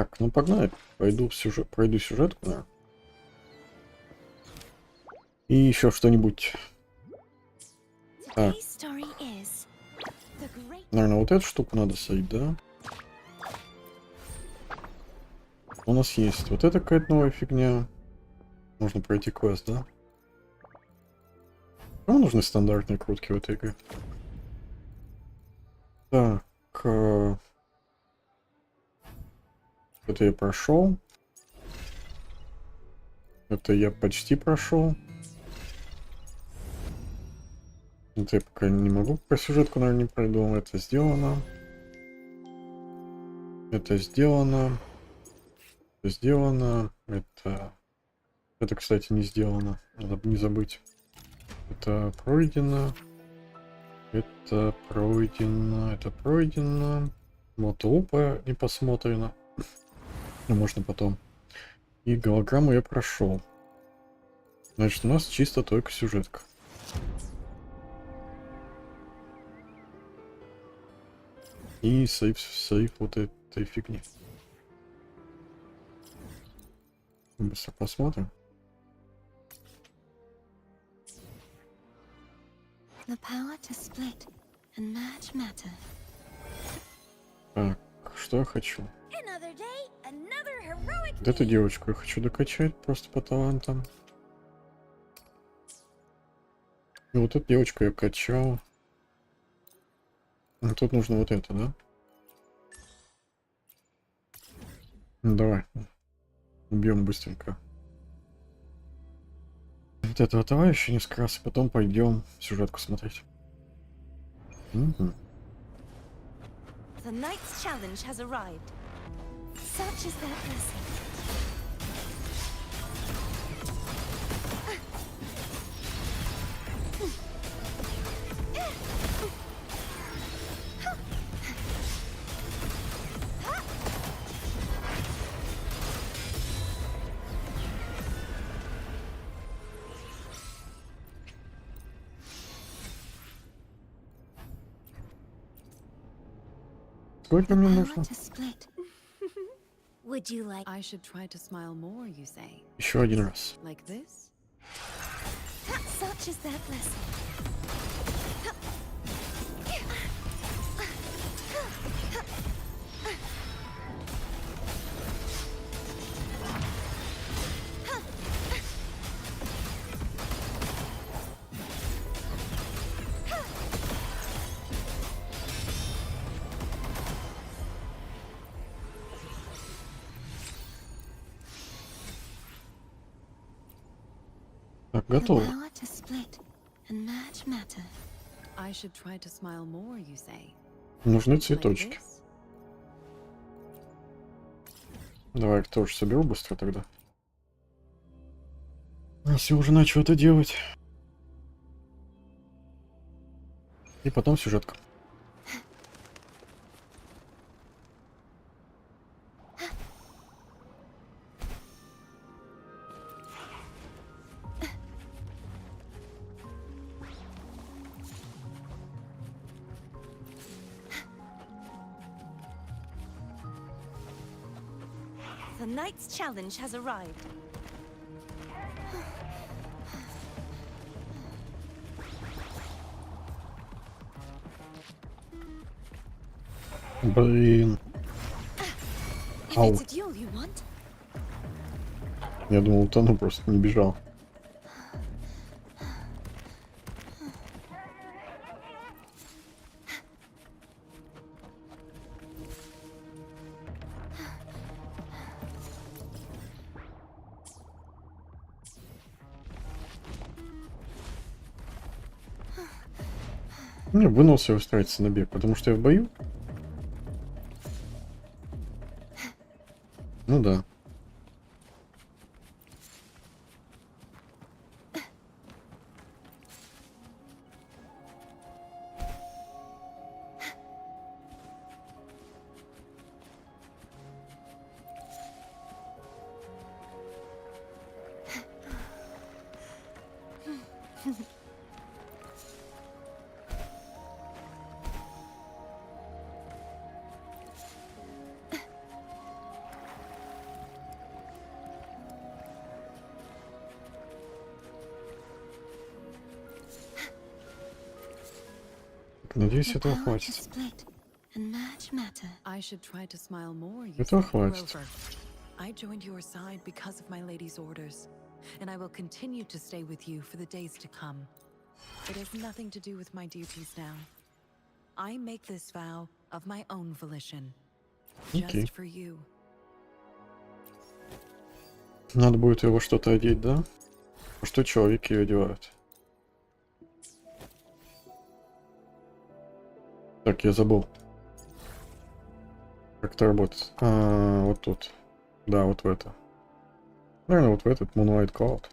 Так, ну погнали. Пройду сюжетку, да. И еще что-нибудь. Так, наверное, вот эту штуку надо слить, да? У нас есть вот эта какая-то новая фигня. Нужно пройти квест, да? Кому нужны стандартные крутки в этой игре? Так, это я прошел. Это я почти прошел. Это я пока не могу про сюжетку, наверное, не пройду. Это сделано. Это сделано. Это сделано. Это, кстати, не сделано. Надо не забыть. Это пройдено. Это пройдено. Это пройдено. Вот Лупа не посмотрено. Ну, можно потом. И голограмму я прошел. Значит, у нас чисто только сюжетка. И сейф вот этой фигни. Быстро посмотрим. Так, что я хочу? Вот эту девочку я хочу докачать просто по талантам. И вот эту девочку я качал. А тут нужно вот это, да? Ну, давай. Убьем быстренько. Вот этого товарища несколько раз, и потом пойдем сюжетку смотреть. Угу. The knight's challenge has arrived. Such is their blessing. Сколько мне нужно? Would you like? I should try to smile more, you say? Еще один раз. Like this? Such is their blessing. Так, готово. I should try to smile more, you say? Нужны Like цветочки. this? Давай их тоже соберу быстро тогда. Раз я уже начал это делать. И потом сюжетка. The knight's challenge has arrived. Блин. If Ау. it's a duel you want, Я думал, утону, просто не бежал. Не, вынулся устроиться на бег, потому что я в бою. Ну да. Надеюсь, The этого power to хватит. split and merge matter. I should try to smile more, you Этого say. хватит. Moreover, I joined your side because of my lady's orders, and I will continue to stay with you for the days to come. It has nothing to do with my duties now. I make this vow of my own volition, Окей. just for you. Надо будет его что-то одеть, да? А что человеки одевают? Так, я забыл. Как это работает? Вот тут. Да, вот в это. Наверное, вот в этот Moonlight Cloud.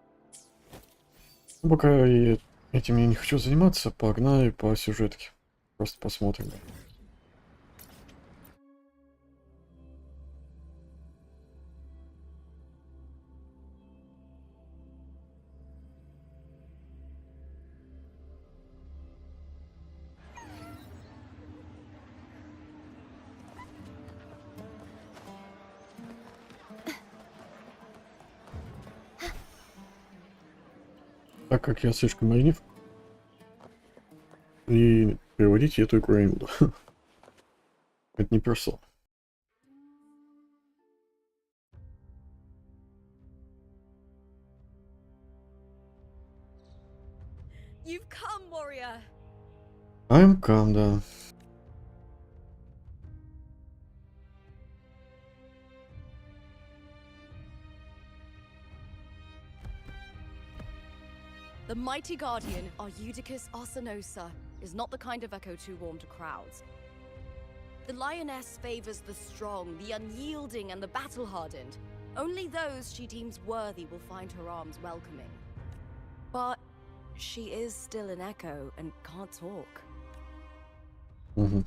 Ну, пока я этим я не хочу заниматься, погнали по сюжетке. Просто посмотрим. Так как я слишком ленив, и переводить я эту игру я не буду. Это не персо. You've come, warrior. I'm calm, да. The mighty guardian, Arudicus Arsenosa, is not the kind of echo too warm to crowds. The lioness favors the strong, the unyielding, and the battle-hardened. Only those she deems worthy will find her arms welcoming. But she is still an echo and can't talk. Угу.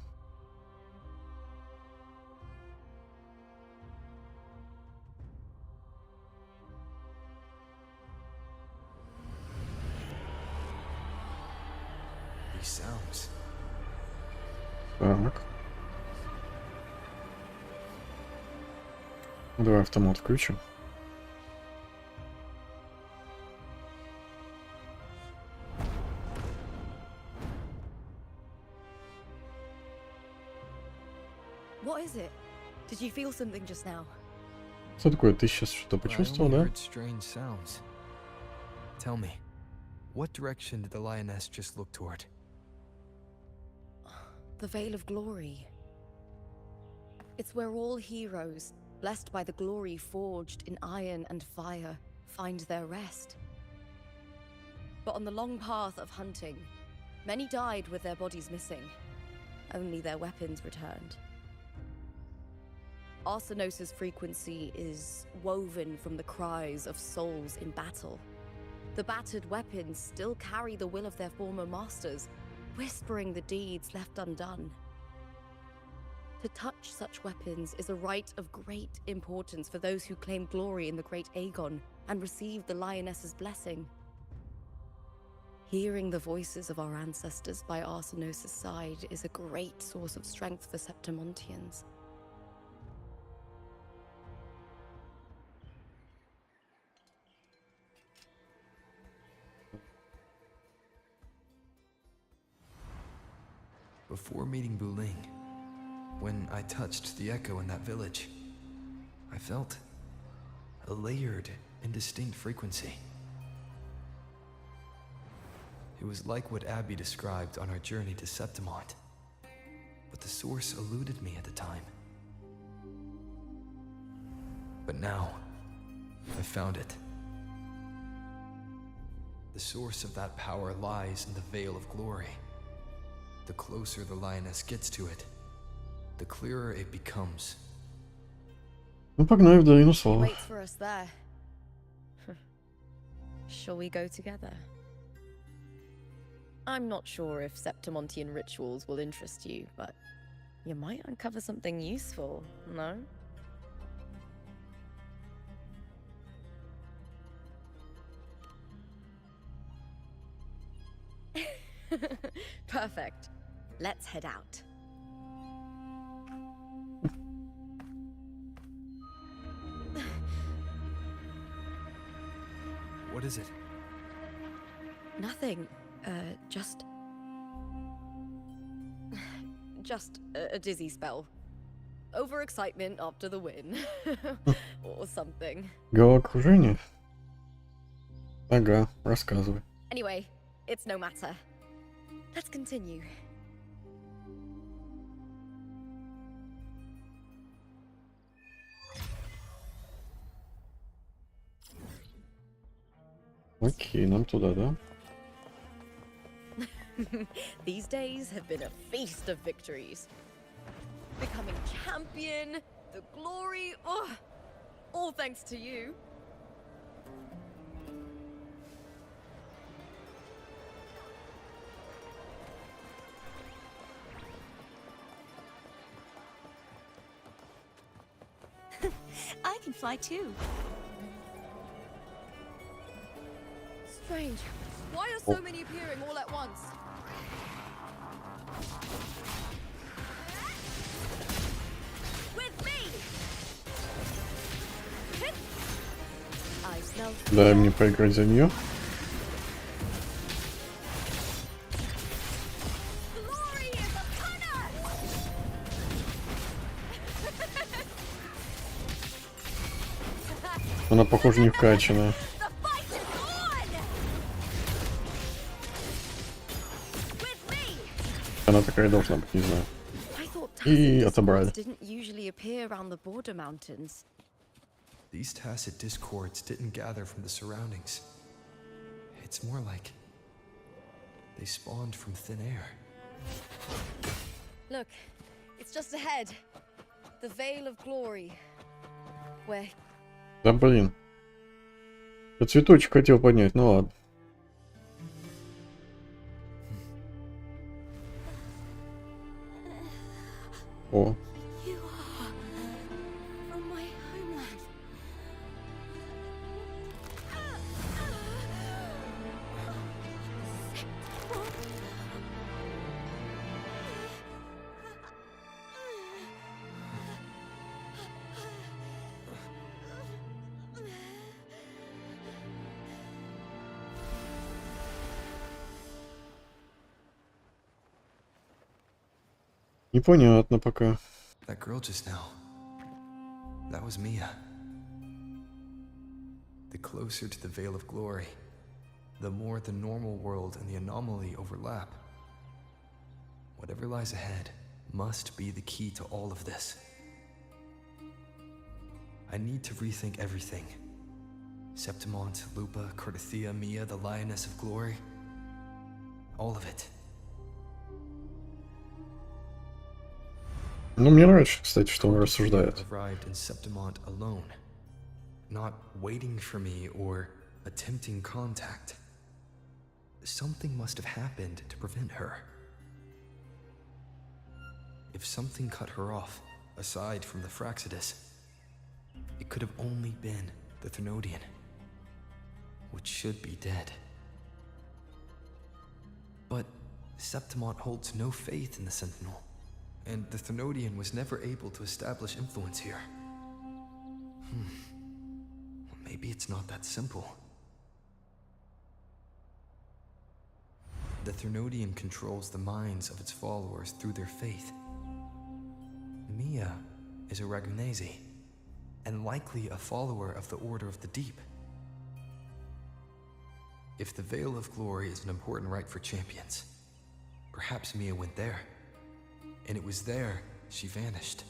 These sounds. Так. Давай автомат включим. What is it? Did you feel something just now? Что такое? Ты сейчас что-то I почувствовал, only да? heard strange sounds. Tell me, what direction did the lioness just look toward? The Veil of Glory. It's where all heroes, blessed by the glory forged in iron and fire, find their rest. But on the long path of hunting, many died with their bodies missing. Only their weapons returned. Arsenosa's frequency is woven from the cries of souls in battle. The battered weapons still carry the will of their former masters, whispering the deeds left undone. To touch such weapons is a rite of great importance for those who claim glory in the great Aegon and receive the lioness's blessing. Hearing the voices of our ancestors by Arsenosa's side is a great source of strength for Septimontians. Before meeting Buling, when I touched the echo in that village, I felt a layered, indistinct frequency. It was like what Abby described on our journey to Septimont, but the source eluded me at the time. But now, I found it. The source of that power lies in the Veil of Glory. The closer the lioness gets to it, the clearer it becomes. Ну, погнали в долину She слава. waits for us there. Shall we go together? I'm not sure if Septimontian rituals will interest you, but you might uncover something useful, no? Perfect. Let's head out. What is it? Nothing. Just... Just a dizzy spell. Overexcitement after the win. Or something. Головокружение? Ага, рассказывай. Anyway, it's no matter. Let's continue. Окей, нам туда, да? These days have been a feast of victories. Becoming champion, the glory, oh, all thanks to you. I can fly too. Strange. Why are so many appearing all at once? With me! I smell Дай мне поиграть за нее. Glory is upon us! Она, похоже, не вкачанная. The fight is on! With me! Она такая должна быть, не знаю. I thought И tacit отобрали. discords didn't usually appear around the border mountains. These tacit discords didn't gather from the surroundings. It's more like they spawned from thin air. Look, it's just ahead. The Veil of Glory. Where Да блин. Я цветочек хотел поднять, ну ладно. О, You are from my homeland. непонятно пока. That girl just now, that was Mia. The closer to the Veil of Glory, the more the normal world and the anomaly overlap. Whatever lies ahead must be the key to all of this. I need to rethink everything. Septimont, Lupa, Cardathea, Mia, the Lioness of Glory. All of it. Ну, мне нравится, кстати, что он рассуждает. Arrived in Septimont alone, not waiting for me or attempting contact. Something must have happened to prevent her. If something cut her off, aside from the Fraxidus, it could have only been the Thenodian, which should be dead. But Septimont holds no faith in the Sentinel, and the Thenodian was never able to establish influence here. Maybe it's not that simple. The Thenodian controls the minds of its followers through their faith. Mia is a Ragunese, and likely a follower of the Order of the Deep. If the Veil of Glory is an important rite for champions, perhaps Mia went there, and it was there she vanished.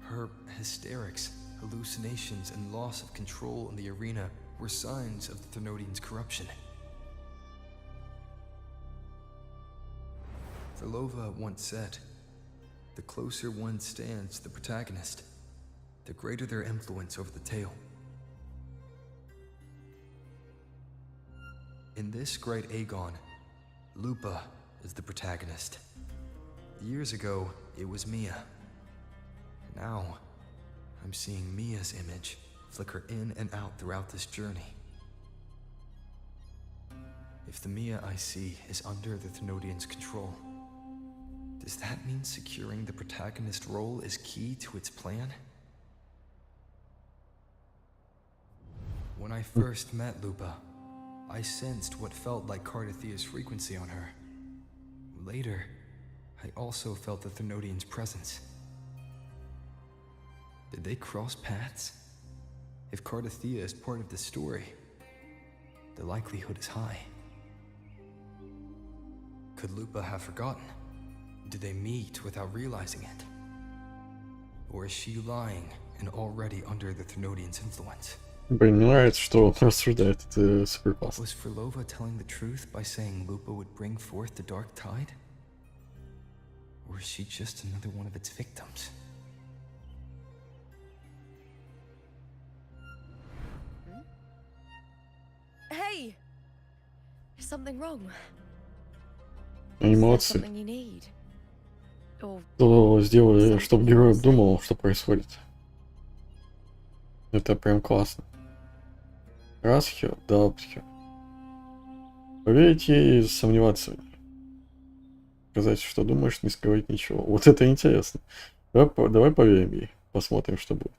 Her hysterics, hallucinations, and loss of control in the arena were signs of the Thenodian's corruption. Verlova once said, "The closer one stands to the protagonist, the greater their influence over the tale." In this great Aegon, Lupa is the protagonist. Years ago, it was Mia. Now, I'm seeing Mia's image flicker in and out throughout this journey. If the Mia I see is under the Thenodian's control, does that mean securing the protagonist role is key to its plan? When I first met Lupa, I sensed what felt like Cardathea's frequency on her. later, I also felt the Thermodian's presence. Did they cross paths? If Cardathea is part of the story, the likelihood is high. Could Lupa have forgotten? Did they meet without realizing it? Or is she lying and already under the Thermodian's influence? Блин, мне нравится, что он рассуждает, это супер классно. Was Frolova telling the truth by saying Lupa would bring forth the dark tide? Or is she just another one of its victims? Hey! Is something wrong? Они Is there молодцы. something you need? Or Что сделали, чтобы герой думал, что происходит. Это прям классно. Расхер, Дабхер. Поверить ей и сомневаться в ней. Сказать, что думаешь, не скрывать ничего. Вот это интересно. Давай поверим ей. Посмотрим, что будет.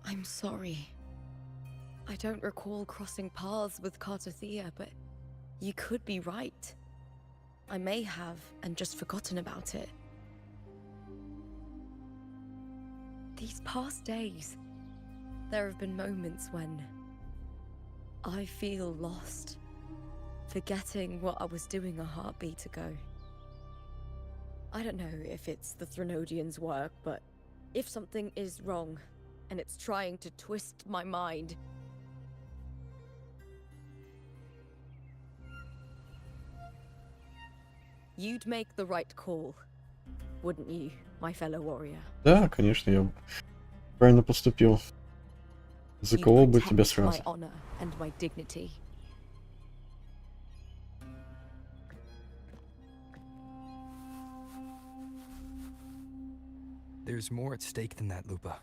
I'm sorry. I don't recall crossing paths with Cardathea, but you could be right. I may have and just forgotten about it. These past days, there have been moments when I feel lost, forgetting what I was doing a heartbeat ago. I don't know if it's the Thermodian's work, but if something is wrong, and it's trying to twist my mind. You'd make the right call, wouldn't you, my fellow warrior? Да, конечно, я правильно поступил. Заколол бы тебя сразу. My honor and my dignity. There's more at stake than that, Lupa.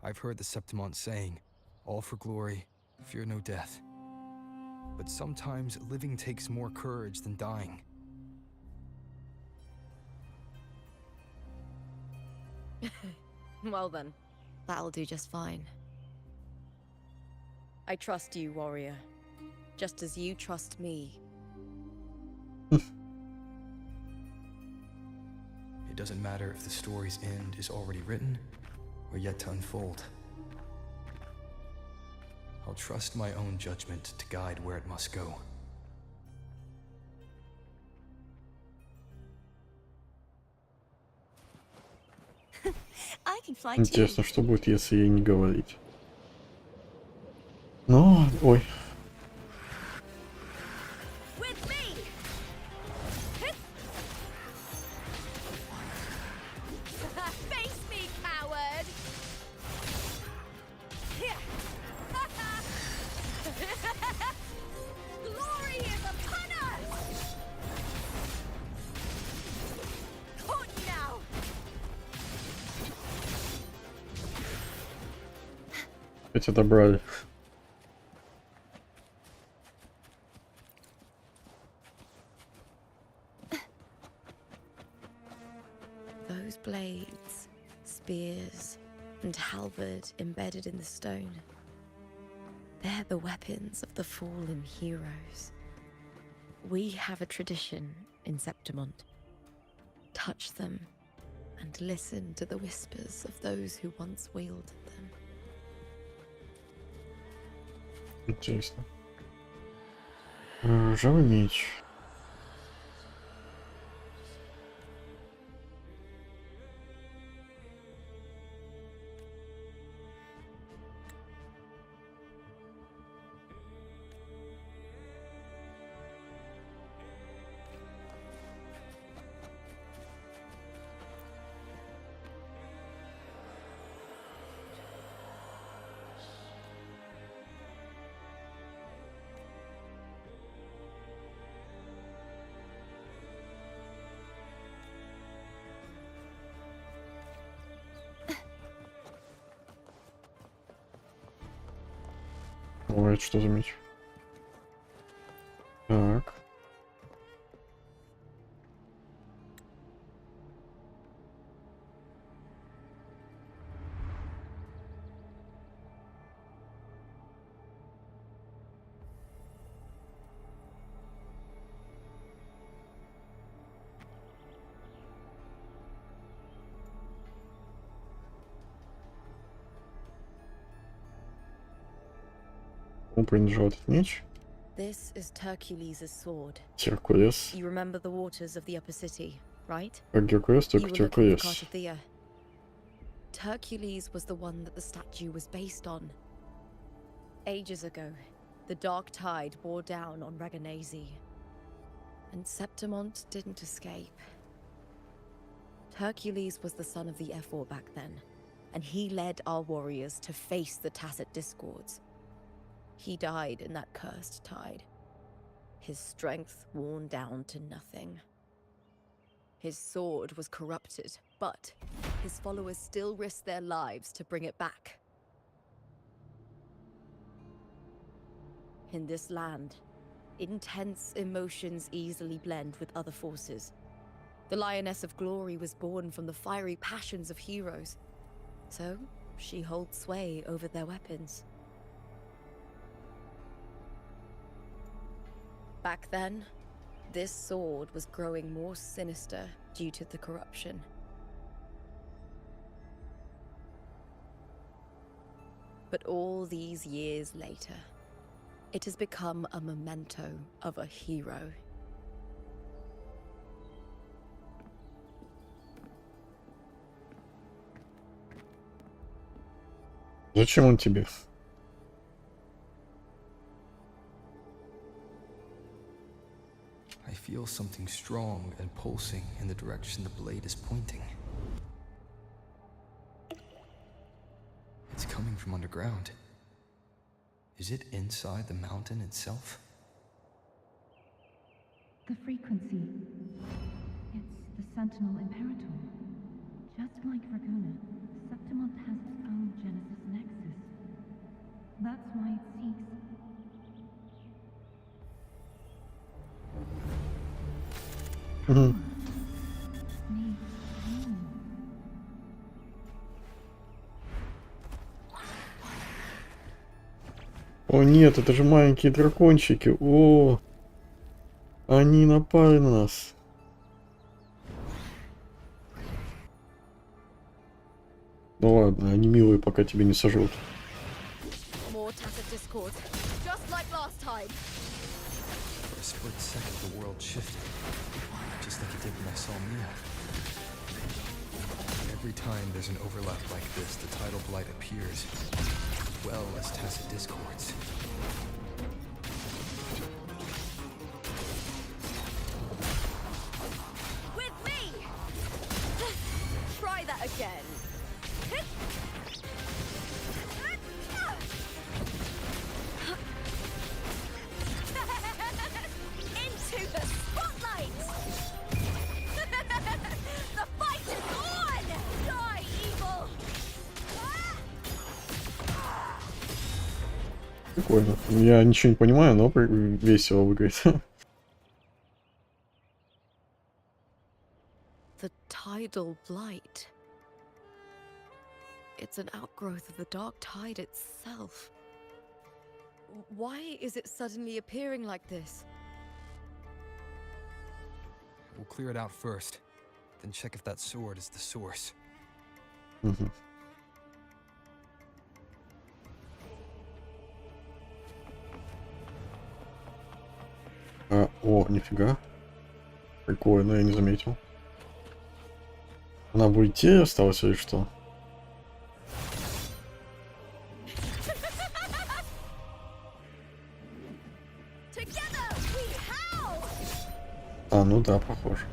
I've heard the Septimont saying, all for glory, fear no death. But sometimes living takes more courage than dying. Well then, that'll do just fine. I trust you, warrior. Just as you trust me. It doesn't matter if the story's end is already written or yet to unfold. I'll trust my own judgment to guide where it must go. I can fly too. Интересно, что будет, если ей не говорить. Ну, ой. With me. Face me, coward. Glory is upon us. Caught you now. Опять отобрали. Those blades, spears, and halberd embedded in the stone. They're the weapons of the fallen heroes. We have a tradition in Septimont. Touch them and listen to the whispers of those who once wielded them. Интересно. Ржавый меч. Ой, это что за меч? Так. Кому принадлежал этот меч? This is Hercules' sword. Геркулес. You remember the waters of the upper city, right? Как Геркулес, You только were looking for Геркулес. Cartothea. Hercules was the one that the statue was based on. Ages ago, the dark tide bore down on Reganese, and Septimont didn't escape. Hercules was the son of the Ephor back then, and he led our warriors to face the Tacit Discords. He died in that cursed tide, his strength worn down to nothing. His sword was corrupted, but his followers still risked their lives to bring it back. In this land, intense emotions easily blend with other forces. The Lioness of Glory was born from the fiery passions of heroes, so she holds sway over their weapons. Back then, this sword was growing more sinister due to the corruption. But all these years later, it has become a memento of a hero. Зачем он тебе? I feel something strong and pulsing in the direction the blade is pointing. It's coming from underground. Is it inside the mountain itself? The frequency. It's the Sentinel Imperator. Just like Ragona, Septimont has its own Genesis Nexus. That's why it seeks. Мгм. Needs pain. О нет, это же маленькие дракончики. О, они напали на нас. Ну ладно, они милые, пока тебя не сожрут. More Tacit Discords, just like last time. For a split second, the world shifted, just like it did when I saw Mia. Every time there's an overlap like this, the tidal blight appears, as well as Tacit Discords. With me! Try that again. Into the spotlight! The fight is on! Die, evil! Прикольно. Я ничего не понимаю, но весело выглядит. The tidal blight. It's an outgrowth of the dark tide itself. Why is it suddenly appearing like this? We'll clear it out first, then check if that sword is the source. Мгм. О, нифига. Прикольно, я не заметил. Она в ульте осталась или что? Together we howl! А, ну да, похоже.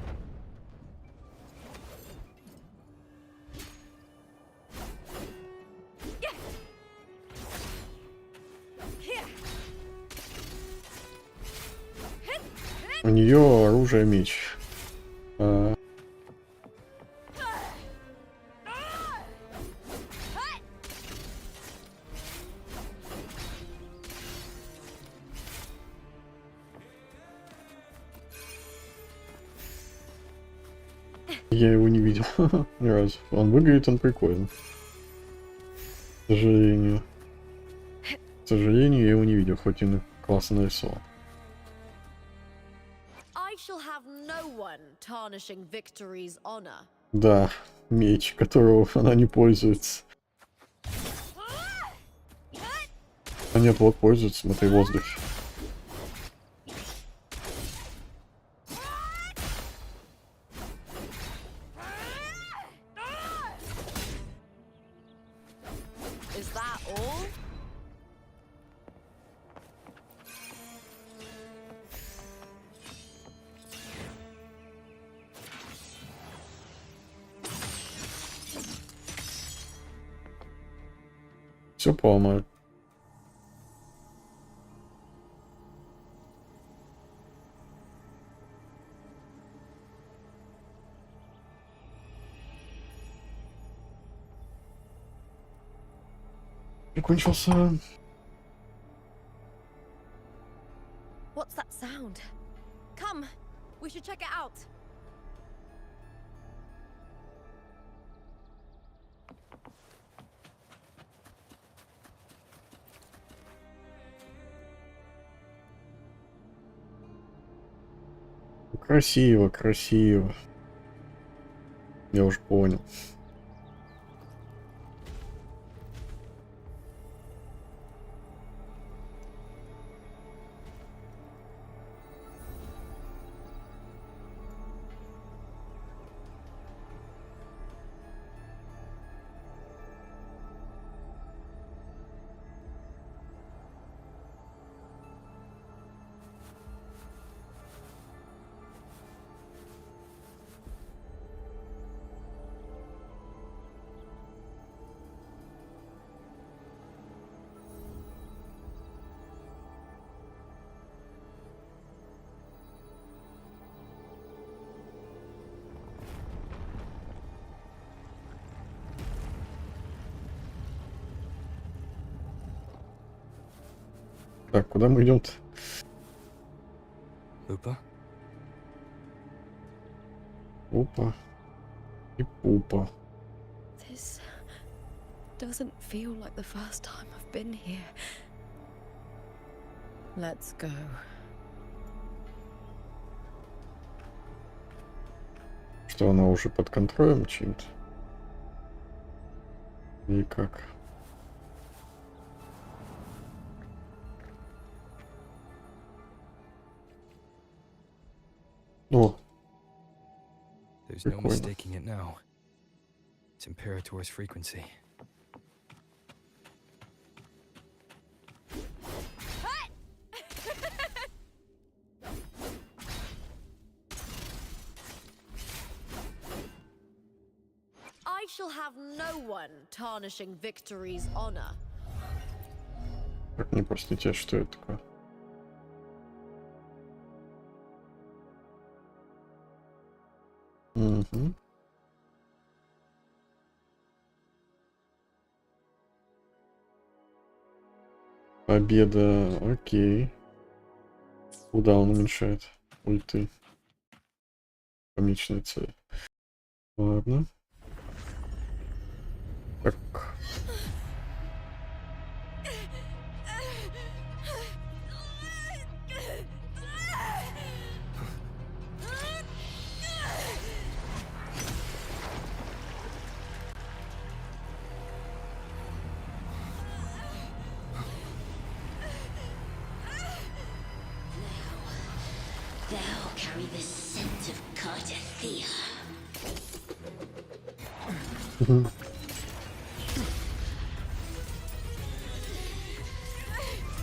У нее оружие меч. Я его не видел ни разу. Он выглядит, он прикольно. К сожалению. К сожалению, я его не видел, хоть и классно нарисовал. I shall have no one tarnishing victory's honor. Да, меч, которого она не пользуется. А нет, вот пользуется, смотри, в воздухе. Is that all? Все поломают. Закончился. What's that sound? Come, we should check it out. Красиво, красиво. Я уже понял. Так, куда мы идем-то? Lupa? Опа. И пупа. This doesn't feel like the first time I've been here. Let's go. Что она уже под контролем чем-то? И как? О, There's no Прикольно. mistaking it now. It's Imperator's frequency. I shall have no one tarnishing victory's honor. как не простите, что это такое? Угу. Победа, окей. Куда он уменьшает ульты? Помечная цель. Ладно. Так. Thou carry the scent of Cardathea.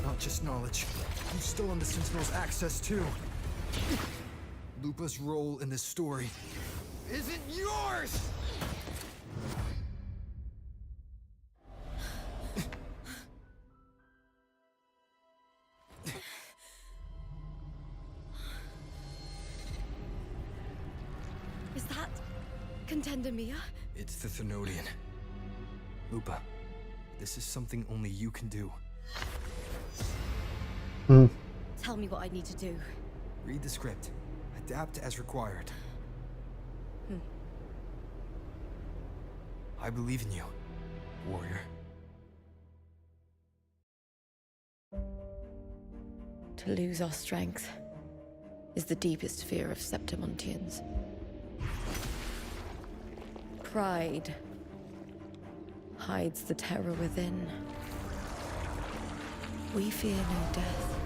Not just knowledge. You still on the Sentinel's access too. Lupa's role in this story isn't yours! Is that Contender Mia? It's the Thenodian. Lupa, this is something only you can do. Tell me what I need to do. Read the script. Adapt as required. I believe in you, warrior. To lose our strength is the deepest fear of Septimontians. Pride hides the terror within. We fear no death,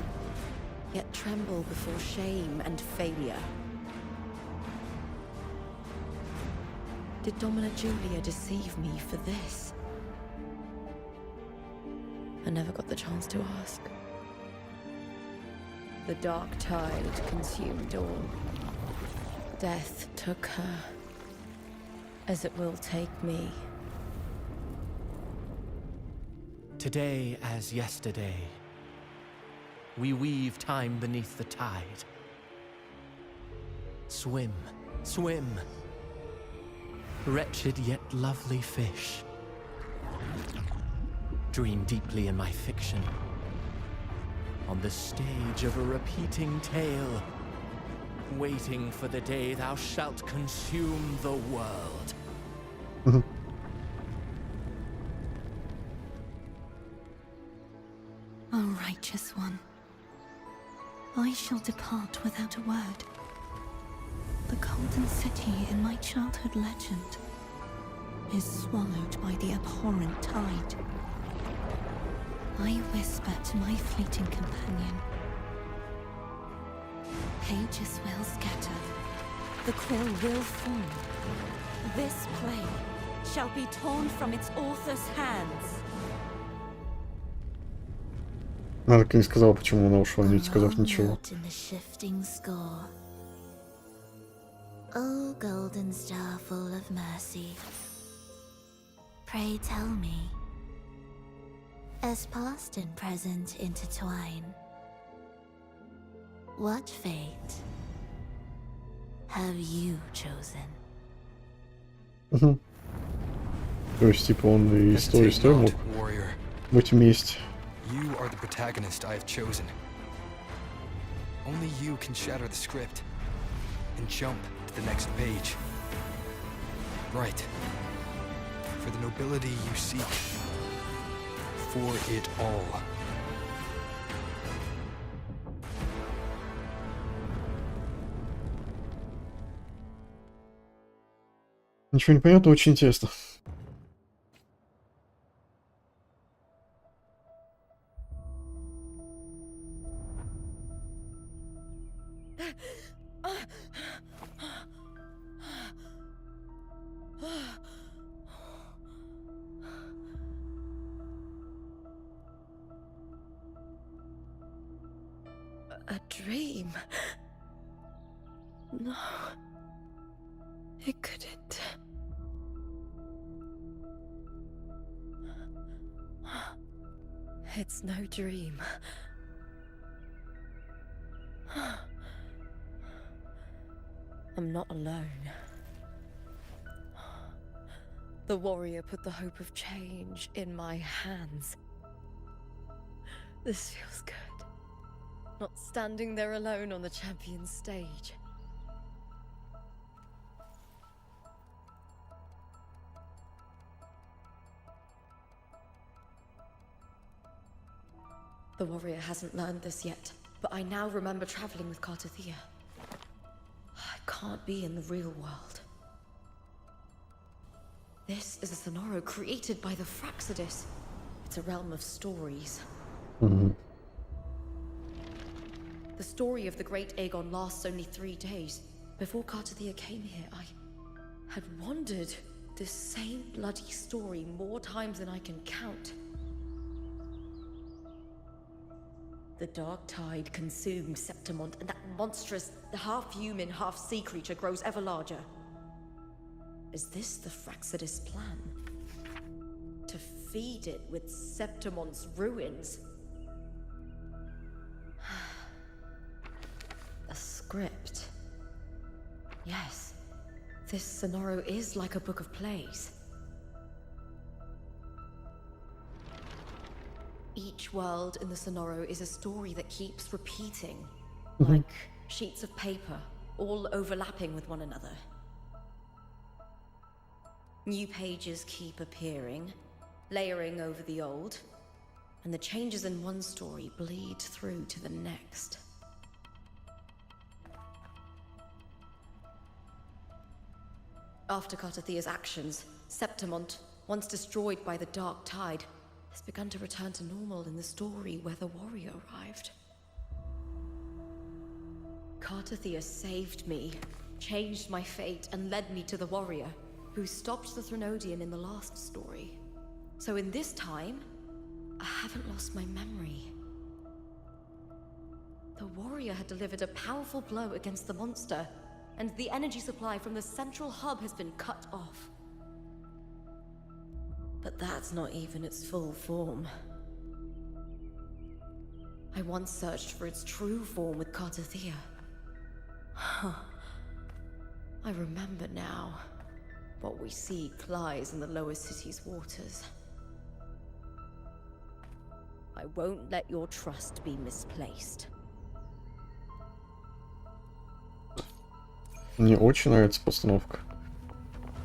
yet tremble before shame and failure. Did Domina Julia deceive me for this? I never got the chance to ask. The dark tide consumed all. Death took her, as it will take me. Today as yesterday, we weave time beneath the tide. Swim, swim, wretched yet lovely fish. Dream deeply in my fiction, on the stage of a repeating tale, waiting for the day thou shalt consume the world. O righteous one, I shall depart without a word. The golden city in my childhood legend is swallowed by the abhorrent tide. I whisper to my fleeting companion. Pages will scatter. The quill will fall. This play shall be torn from its author's hands. Она так и не сказала, почему она ушла, не сказав ничего. In the shifting score. O golden star full of mercy, pray tell me, as past and present intertwine, what fate have you chosen? То есть, типа, он и с той мог warrior. быть вместе. You are the protagonist I have chosen. Only you can shatter the script and jump to the next page. Right. For the nobility you seek. For it all. Ничего не понятно, очень интересно. A dream? No. It couldn't. It's no dream. I'm not alone. The warrior put the hope of change in my hands. This feels good. Not standing there alone on the champion's stage. The warrior hasn't learned this yet, but I now remember traveling with Cartathea. I can't be in the real world. This is a Sonoro created by the Fraxidus. It's a realm of stories. The story of the great Aegon lasts only 3 days. Before Cartathea came here, I had wandered this same bloody story more times than I can count. The dark tide consumed Septimont, and that monstrous, half-human, half-sea creature grows ever larger. Is this the Fraxidus plan? To feed it with Septimont's ruins? A script. Yes, this Sonoro is like a book of plays. Each world in the Sonoro is a story that keeps repeating, like sheets of paper, all overlapping with one another. New pages keep appearing, layering over the old, and the changes in one story bleed through to the next. After Cartathea's actions, Septimont, once destroyed by the dark tide, has begun to return to normal in the story where the warrior arrived. Cartathea saved me, changed my fate, and led me to the warrior, who stopped the Threnodian in the last story. So in this time, I haven't lost my memory. The warrior had delivered a powerful blow against the monster, and the energy supply from the central hub has been cut off. But that's not even its full form. I once searched for its true form with Cartathea. I remember now. What we seek lies in the lower city's waters. I won't let your trust be misplaced. Мне очень нравится постановка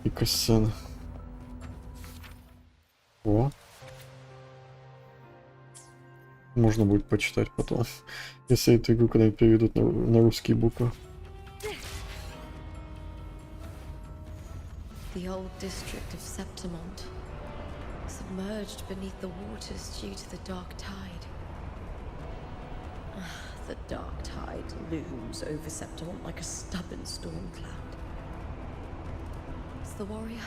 и касцена. О. Можно будет почитать потом, если эту игру когда-нибудь переведут на русские буквы. The old district of Septimont, submerged beneath the waters due to the dark tide. The dark tide looms over Septimont like a stubborn storm cloud. Is the warrior?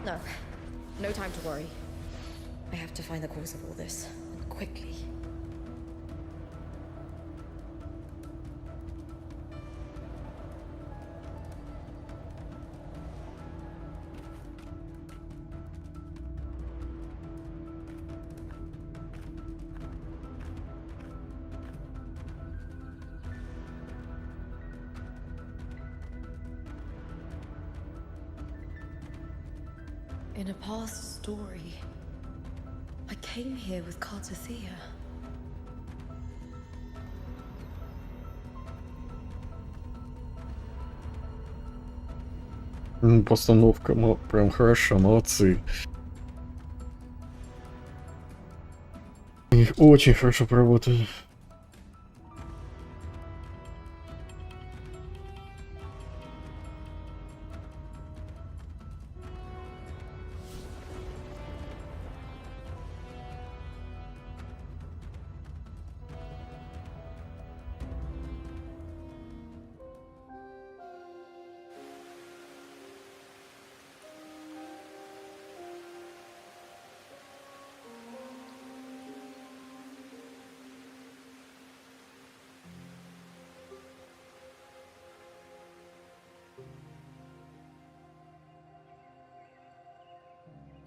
No. No time to worry. I have to find the cause of all this, and quickly. In a past story, I came here with Cartathea. Постановка прям хорошо, молодцы. Их очень хорошо поработали.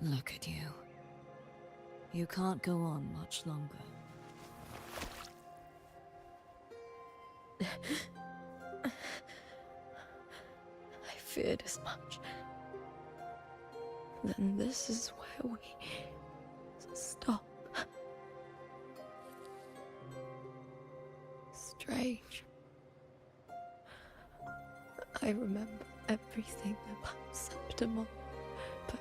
Look at you. You can't go on much longer. I feared as much. Then this is where we stop. Strange. I remember everything about Septimont, but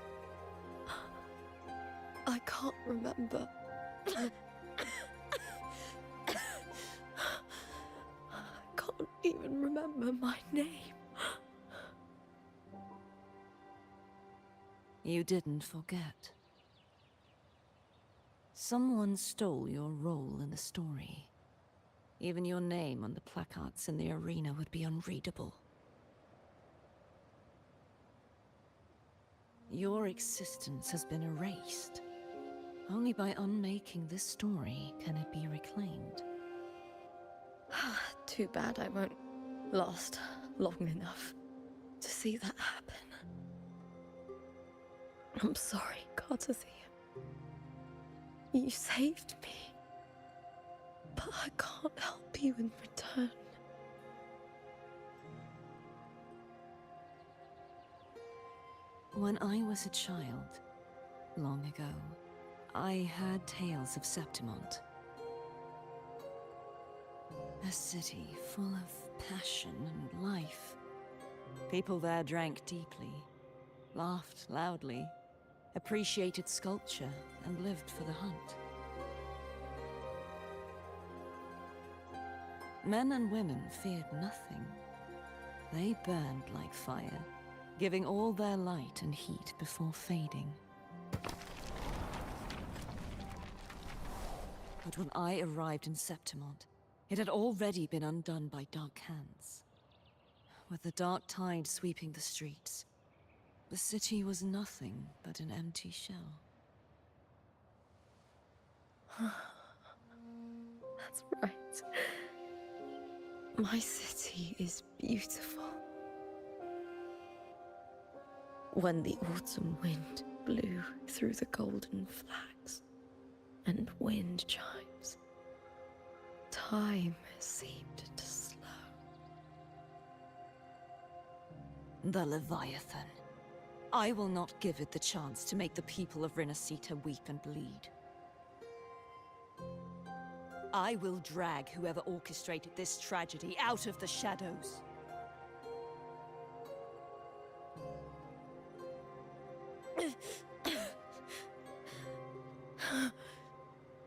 I can't remember. I can't even remember my name. You didn't forget. Someone stole your role in the story. Even your name on the placards in the arena would be unreadable. Your existence has been erased. Only by unmaking this story can it be reclaimed. Too bad I won't last long enough to see that happen. I'm sorry, Cartathea. You saved me, but I can't help you in return. When I was a child, long ago, I heard tales of Septimont. A city full of passion and life. People there drank deeply, laughed loudly, appreciated sculpture, and lived for the hunt. Men and women feared nothing. They burned like fire, giving all their light and heat before fading. But when I arrived in Septimont, it had already been undone by dark hands. With the dark tide sweeping the streets, the city was nothing but an empty shell. That's right. My city is beautiful. When the autumn wind blew through the golden flags and wind chimes, time seemed to slow. The Leviathan. I will not give it the chance to make the people of Renacita weep and bleed. I will drag whoever orchestrated this tragedy out of the shadows.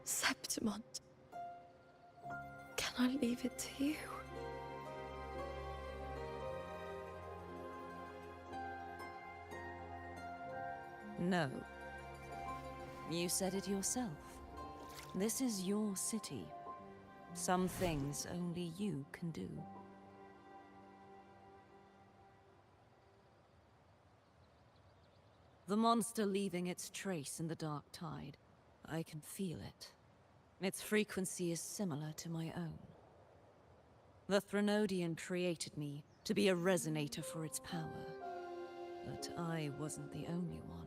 Septimont, can I leave it to you? No. You said it yourself. This is your city. Some things only you can do. The monster leaving its trace in the dark tide. I can feel it. Its frequency is similar to my own. The Threnodian created me to be a resonator for its power. But I wasn't the only one.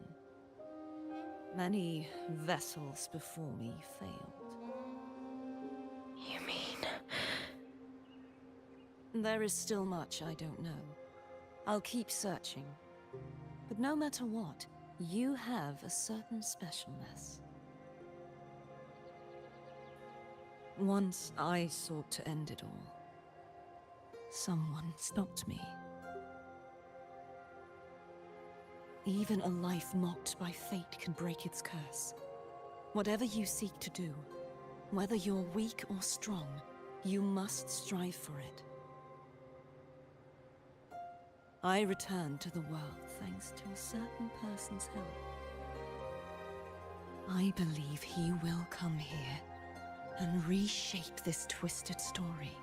Many vessels before me failed. You mean? There is still much I don't know. I'll keep searching. But no matter what, you have a certain specialness. Once I sought to end it all. Someone stopped me. Even a life mocked by fate can break its curse. Whatever you seek to do, whether you're weak or strong, you must strive for it. I returned to the world thanks to a certain person's help. I believe he will come here and reshape this twisted story.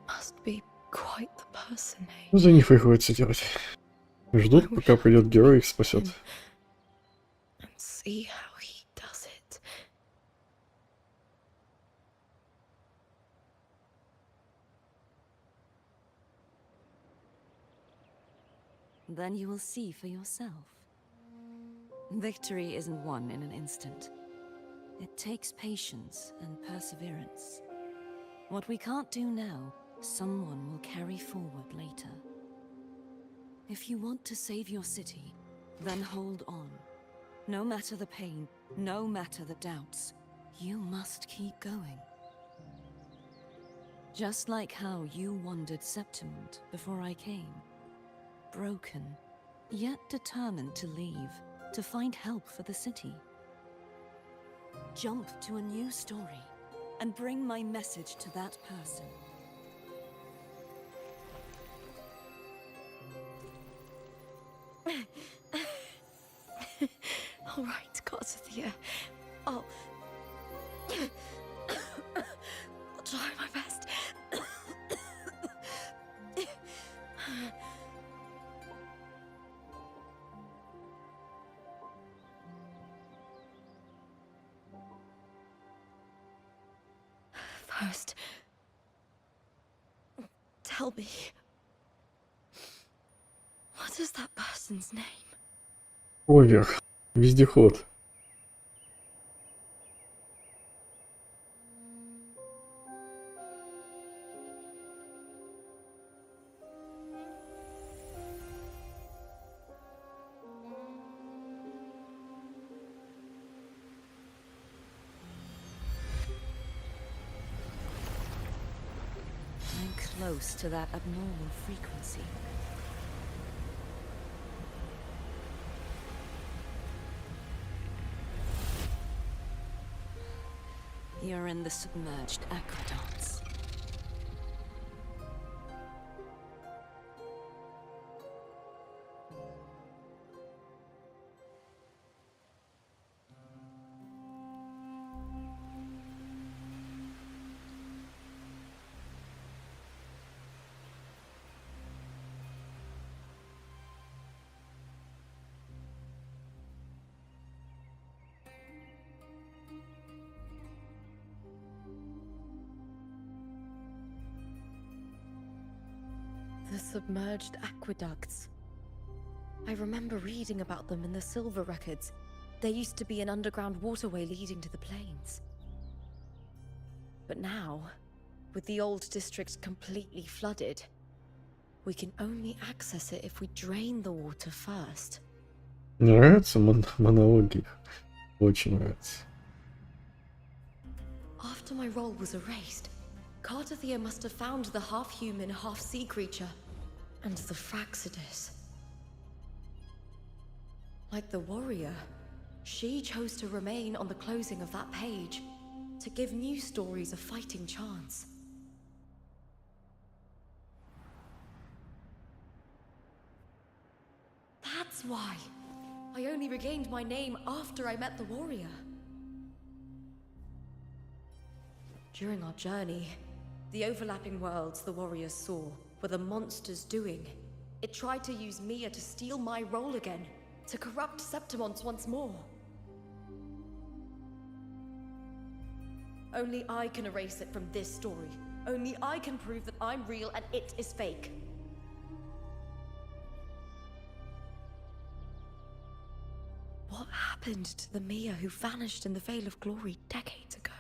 Must be quite the person, eh? Ну, за них приходится делать. Ждут, пока придет герой, их спасет. And see how he does it. Then you will see for yourself. Victory isn't won in an instant. It takes patience and perseverance. What we can't do now, someone will carry forward later. If you want to save your city, then hold on. No matter the pain, no matter the doubts, you must keep going. Just like how you wandered Septimont before I came. Broken, yet determined to leave, to find help for the city. Jump to a new story, and bring my message to that person. All right, gods of the air. I'll try my best. First, tell me, what is that person's name? Овер. Вездеход. I'm close to that abnormal frequency. You're in the submerged aqueducts. The submerged aqueducts. I remember reading about them in the silver records. There used to be an underground waterway leading to the plains. But now, with the old district completely flooded, we can only access it if we drain the water first. Нравятся монологи? Очень нравится. After my role was erased, Cartathea must have found the half-human, half-sea creature, and the Fraxidus. Like the warrior, she chose to remain on the closing of that page, to give new stories a fighting chance. That's why I only regained my name after I met the warrior. During our journey, the overlapping worlds the warriors saw were the monsters doing. It tried to use Mia to steal my role again, to corrupt Septimonts once more. Only I can erase it from this story. Only I can prove that I'm real and it is fake. What happened to the Mia who vanished in the Veil of Glory decades ago?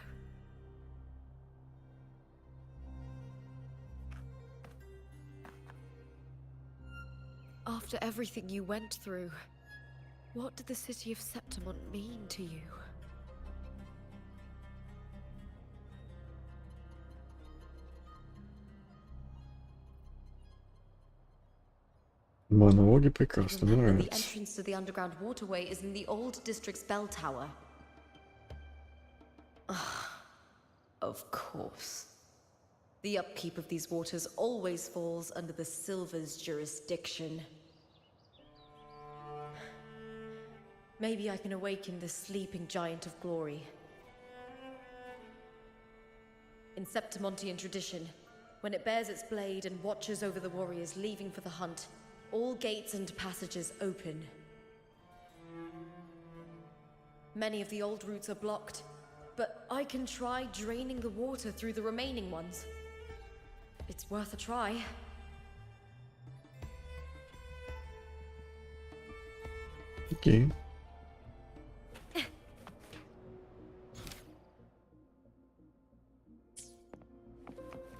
After everything you went through, what did the city of Septimont mean to you? Монологи прекрасно, мне Remember, the нравятся. entrance to the underground waterway is in the old district's bell tower. Of course. The upkeep of these waters always falls under the Silver's jurisdiction. Maybe I can awaken the sleeping giant of glory. In Septimontian tradition, when it bears its blade and watches over the warriors leaving for the hunt, all gates and passages open. Many of the old routes are blocked, but I can try draining the water through the remaining ones. It's worth a try. Окей.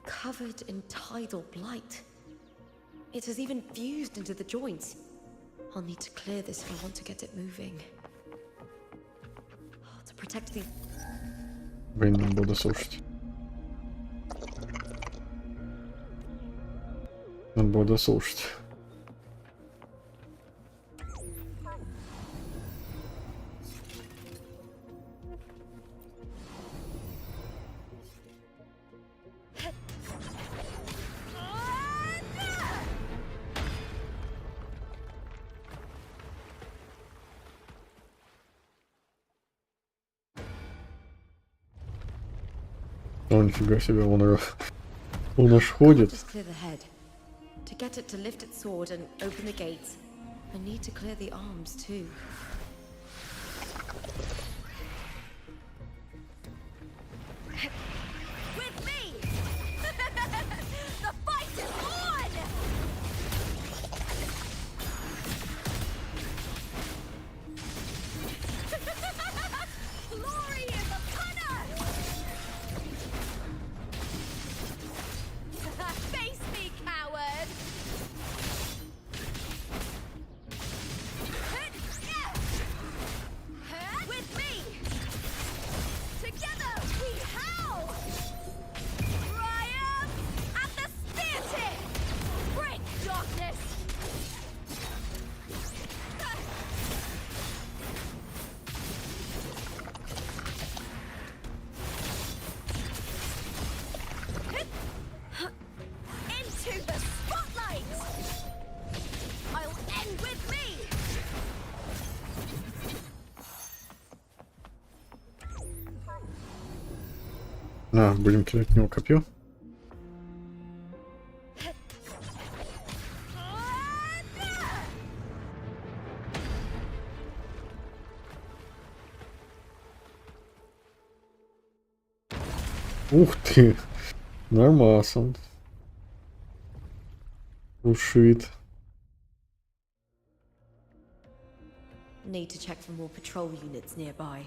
Covered in tidal blight. It has even fused into the joints. I'll need to clear this if I want to get it moving. To protect the... Блин, не буду слушать. Надо было дослушать. О, нифига себе, он аж ходит. Just clear the head. To get it to lift its sword and open the gates, I need to clear the arms too. With me! The fight is on! Glory is upon us! Face me, coward! With me! Together we howl! Triumph at the spear tip! Break darkness! Into the spotlight! I'll end with me! На, будем кидать в него копье. Ух ты! Нормасан. Ушит. Need to check for more patrol units nearby.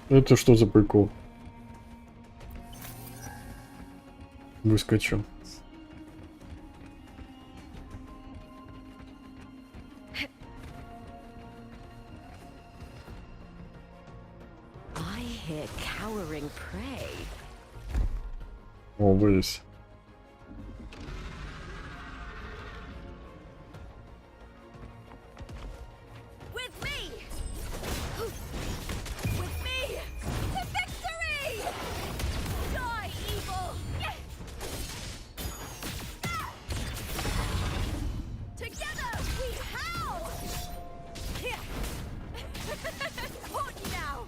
Это что за прикол? Выскочил. I hear cowering prey. О, вылез. With me! With me! To victory! Die, evil! Together we howl! Here! Caught you now!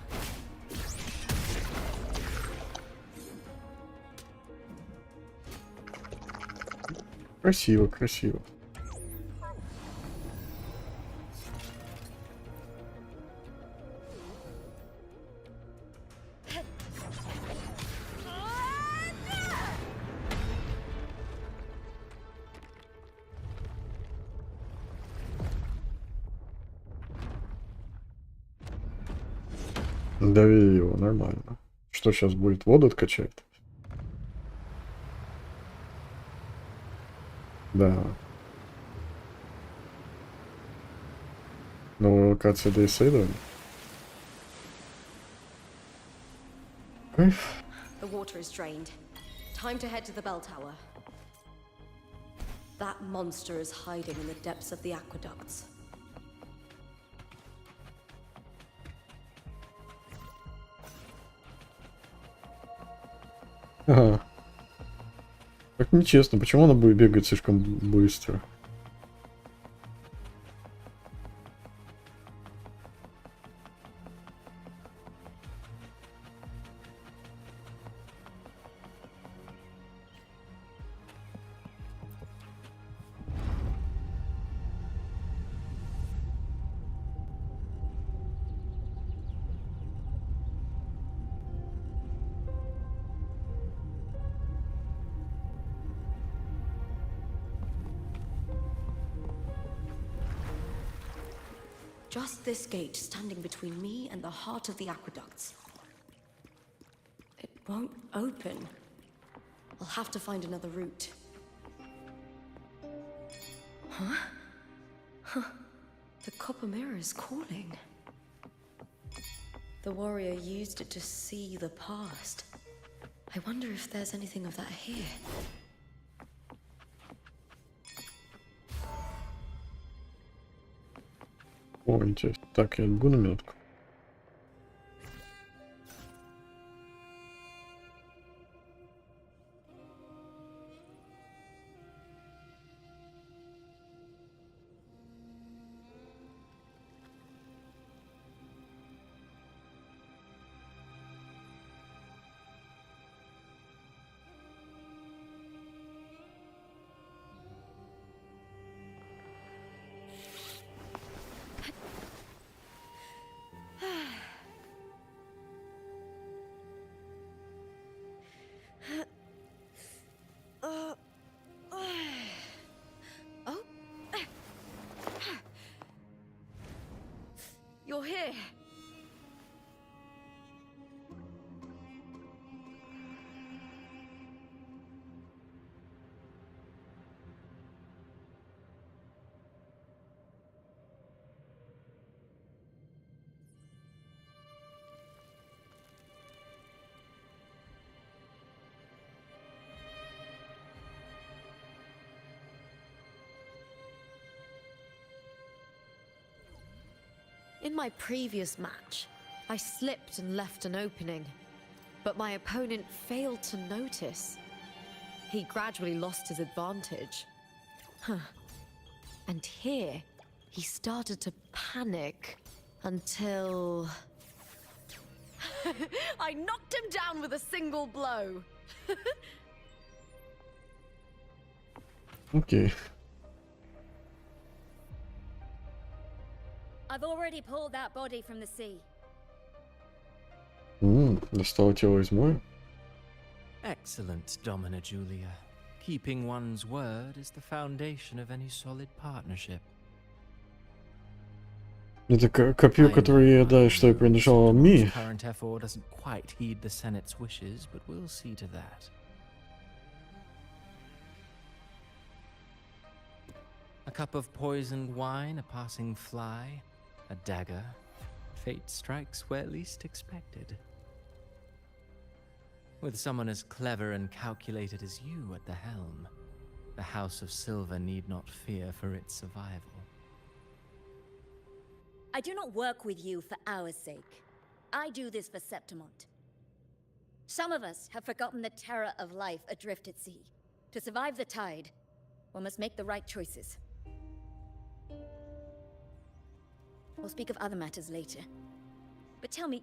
Красиво, красиво. Дави его, нормально. Что сейчас будет? Воду откачать? Да. Новая локация для исследования. Кайф. The water is drained. Time to head to the bell tower. That monster is hiding in the depths of the aqueducts. Ага. Как нечестно, почему она будет бегать слишком быстро? Just this gate standing between me and the heart of the aqueducts. It won't open. I'll have to find another route. Huh? Huh. The copper mirror is calling. The warrior used it to see the past. I wonder if there's anything of that here. О, интересно. Так, я бегу на минутку. You're here. In my previous match, I slipped and left an opening, but my opponent failed to notice. He gradually lost his advantage, And here, he started to panic until... I knocked him down with a single blow. Окей. I've already pulled that body from the sea. Достал тело из моря. Excellent, Domina Julia. Keeping one's word is the foundation of any solid partnership. Это копье, которое я, да, что я принадлежало Ми. Current effort doesn't quite heed the Senate's wishes, but we'll see to that. A cup of poisoned wine, a passing fly, a dagger. Fate strikes where least expected. With someone as clever and calculated as you at the helm, the House of Silver need not fear for its survival. I do not work with you for our sake. I do this for Septimont. Some of us have forgotten the terror of life adrift at sea. To survive the tide, one must make the right choices. We'll speak of other matters later. But tell me,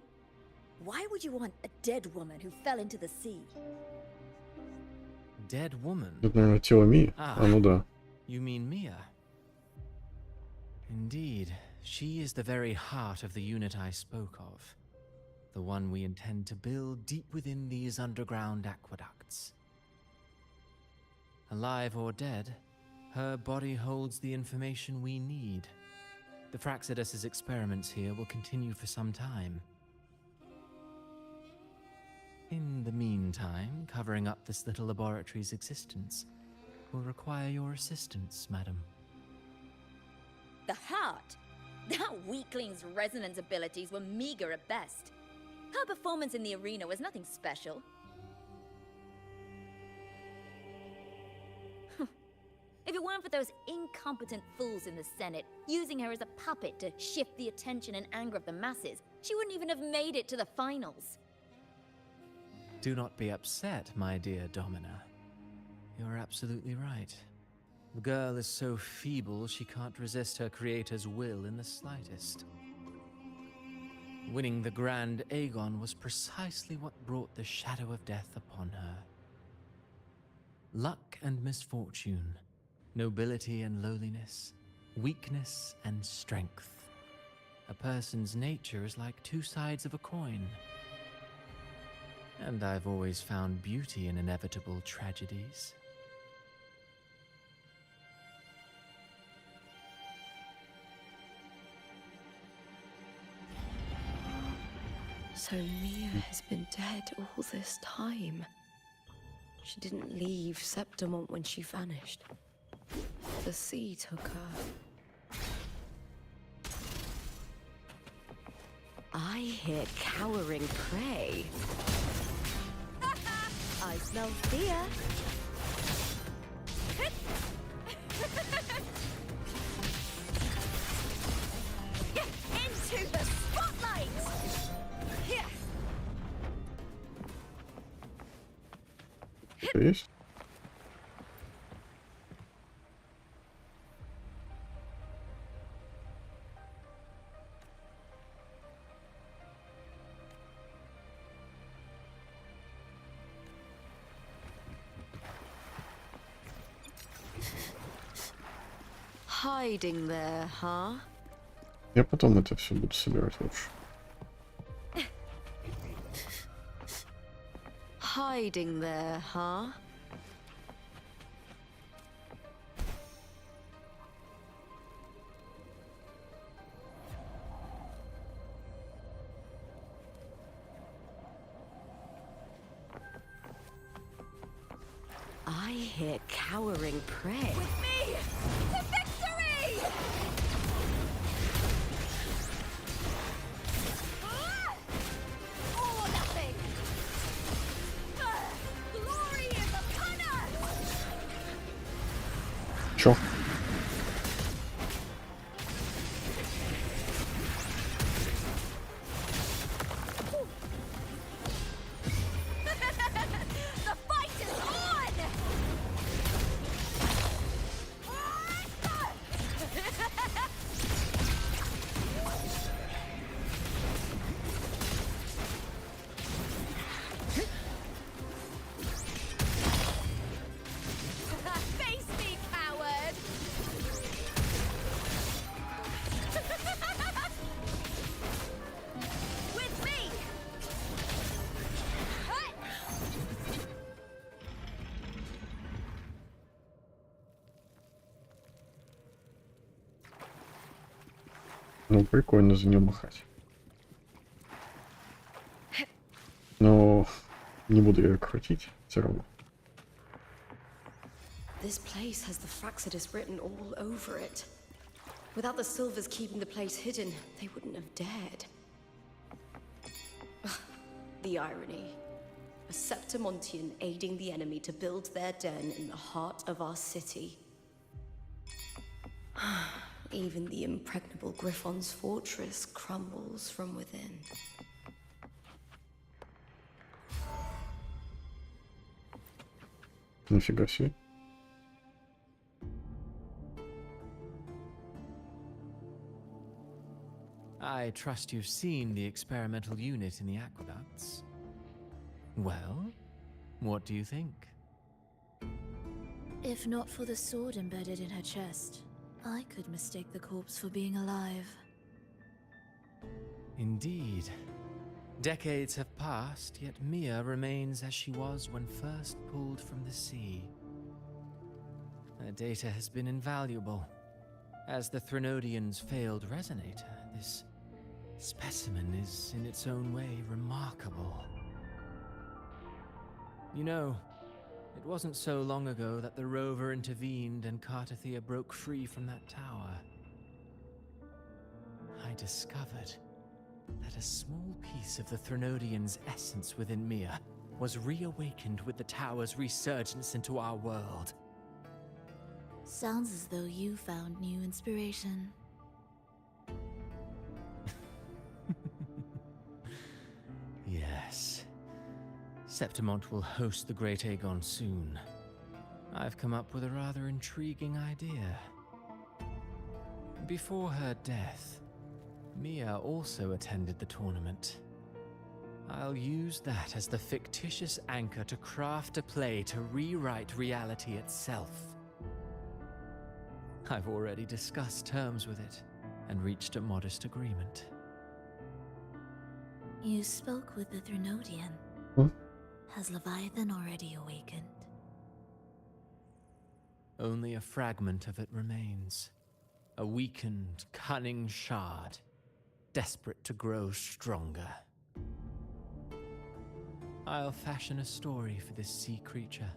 why would you want a dead woman who fell into the sea? Dead woman? Это, наверное, тело Ми. Ну да. You mean Mia? Indeed, she is the very heart of the unit I spoke of. The one we intend to build deep within these underground aqueducts. Alive or dead, her body holds the information we need. The Fraxidus's experiments here will continue for some time. In the meantime, covering up this little laboratory's existence will require your assistance, madam. The heart? That weakling's resonance abilities were meager at best. Her performance in the arena was nothing special. If it weren't for those incompetent fools in the Senate, using her as a puppet to shift the attention and anger of the masses, she wouldn't even have made it to the finals. Do not be upset, my dear Domina. You're absolutely right. The girl is so feeble she can't resist her creator's will in the slightest. Winning the Grand Aegon was precisely what brought the shadow of death upon her. Luck and misfortune, nobility and lowliness, weakness and strength. A person's nature is like two sides of a coin. And I've always found beauty in inevitable tragedies. So Mia has been dead all this time. She didn't leave Septimont when she vanished. The sea took her. I hear cowering prey. I smell fear. Into the spotlight! Это есть? Hiding there, huh? Я потом это все буду собирать лучше. Hiding there, huh? I hear cowering prey. With me! To victory! All or nothing! Glory is upon us! Чё? The fight is on! Ну, прикольно за нее махать. Но не буду ее крутить все равно. This place has the Fraxidus written all over it. Without the Silvers keeping the place hidden, they wouldn't have dared. The irony. A Septimontian aiding the enemy to build their den in the heart of our city. Even the impregnable Griffon's fortress crumbles from within. Нифига себе. I trust you've seen the experimental unit in the aqueducts. Well, what do you think? If not for the sword embedded in her chest, I could mistake the corpse for being alive. Indeed. Decades have passed, yet Mia remains as she was when first pulled from the sea. Her data has been invaluable. As the Threnodian's failed resonator, this specimen is, in its own way, remarkable. You know, it wasn't so long ago that the rover intervened and Cartathea broke free from that tower. I discovered that a small piece of the Threnodian's essence within Mia was reawakened with the tower's resurgence into our world. Sounds as though you found new inspiration. Yes. Septimont will host the Great Aegon soon. I've come up with a rather intriguing idea. Before her death, Mia also attended the tournament. I'll use that as the fictitious anchor to craft a play to rewrite reality itself. I've already discussed terms with it and reached a modest agreement. You spoke with the Threnodian. Hmm? Has Leviathan already awakened? Only a fragment of it remains. A weakened, cunning shard, desperate to grow stronger. I'll fashion a story for this sea creature,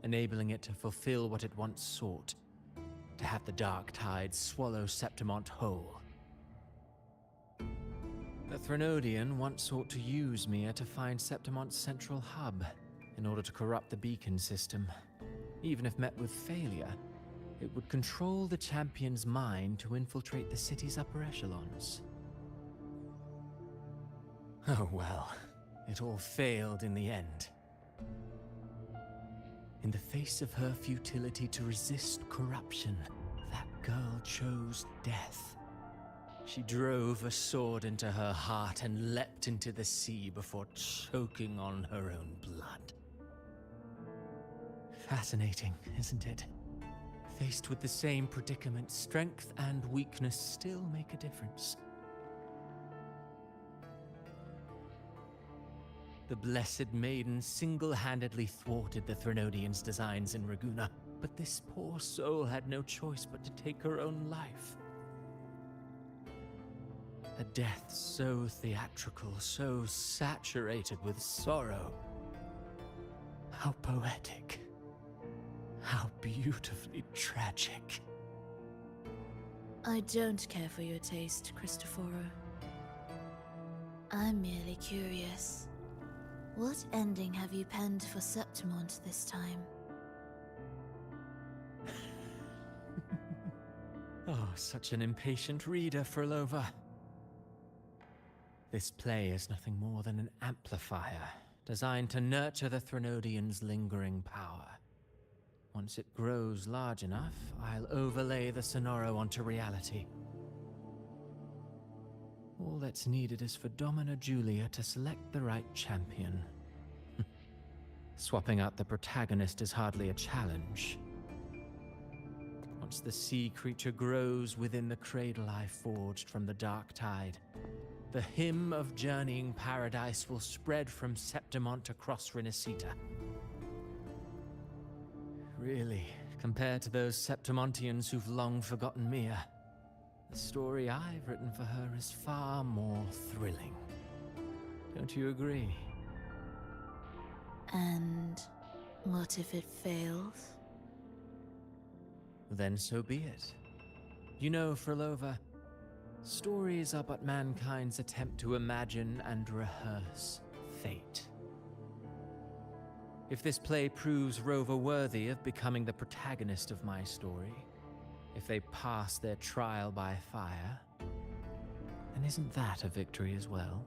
enabling it to fulfill what it once sought, to have the dark tide swallow Septimont whole. The Threnodian once sought to use Mia to find Septimont's central hub in order to corrupt the beacon system. Even if met with failure, it would control the champion's mind to infiltrate the city's upper echelons. Oh well, it all failed in the end. In the face of her futility to resist corruption, that girl chose death. She drove a sword into her heart and leapt into the sea before choking on her own blood. Fascinating, isn't it? Faced with the same predicament, strength and weakness still make a difference. The Blessed Maiden single-handedly thwarted the Threnodian's designs in Raguna, but this poor soul had no choice but to take her own life. A death so theatrical, so saturated with sorrow. How poetic. How beautifully tragic. I don't care for your taste, Cristoforo. I'm merely curious. What ending have you penned for Septimont this time? Oh, such an impatient reader, Frolova. This play is nothing more than an amplifier, designed to nurture the Threnodian's lingering power. Once it grows large enough, I'll overlay the Sonoro onto reality. All that's needed is for Domina Julia to select the right champion. Swapping out the protagonist is hardly a challenge. Once the sea creature grows within the cradle I forged from the dark tide, the hymn of journeying paradise will spread from Septimont across Renacita. Really, compared to those Septimontians who've long forgotten Mia, The story I've written for her is far more thrilling. Don't you agree? And what if it fails? Then so be it. You know, Frolova, stories are but mankind's attempt to imagine and rehearse fate. If this play proves Rover worthy of becoming the protagonist of my story, if they pass their trial by fire, then isn't that a victory as well?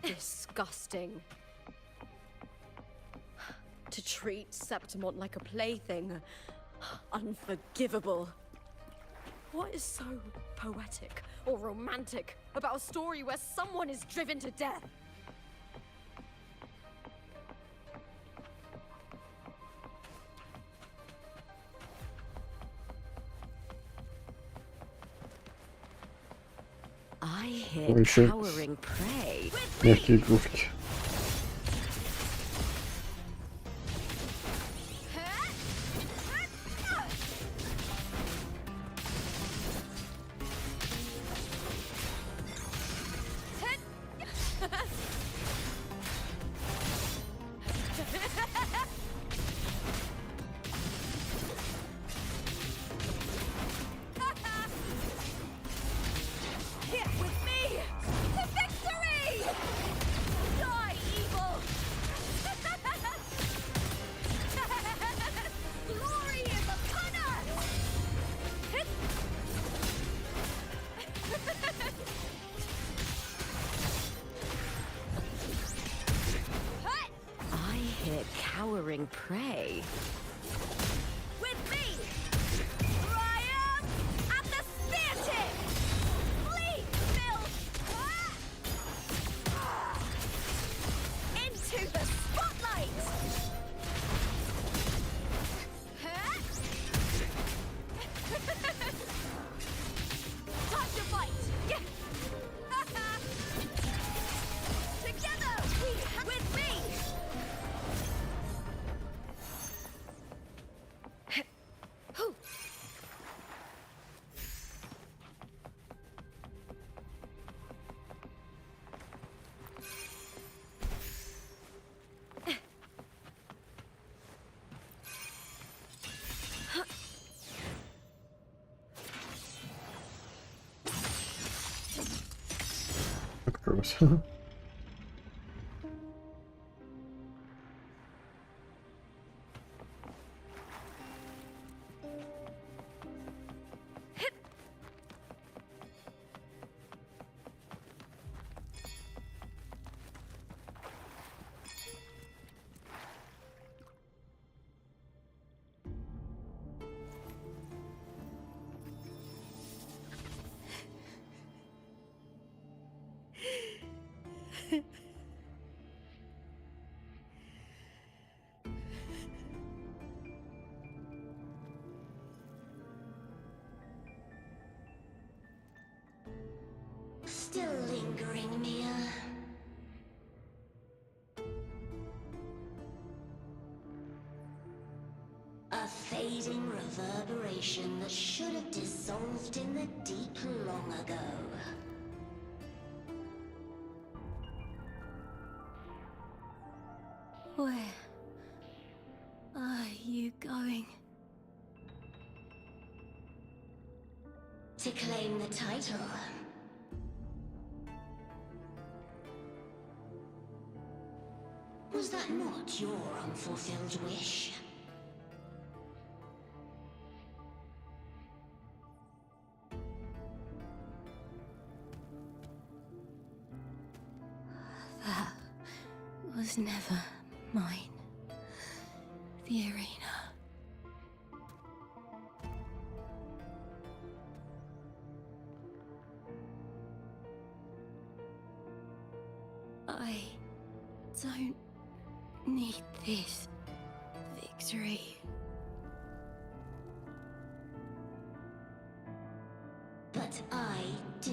Disgusting. To treat Septimont like a plaything. Unforgivable. What is so poetic or romantic about a story where someone is driven to death? I hear Ой, ещё cowering prey. мягкие игрушки. Here with me to victory! Die, evil! Glory is upon us! I hear cowering prey. With me! Triumph at the spear tip! Flee, Bill! Into the spotlight! Time to fight! Together we with me! Открылось. Still lingering, Mia. A fading reverberation that should have dissolved in the deep long ago. Where are you going? To claim the title. Was that not your unfulfilled wish? That was never mine. The arena. I don't need this victory. But I do.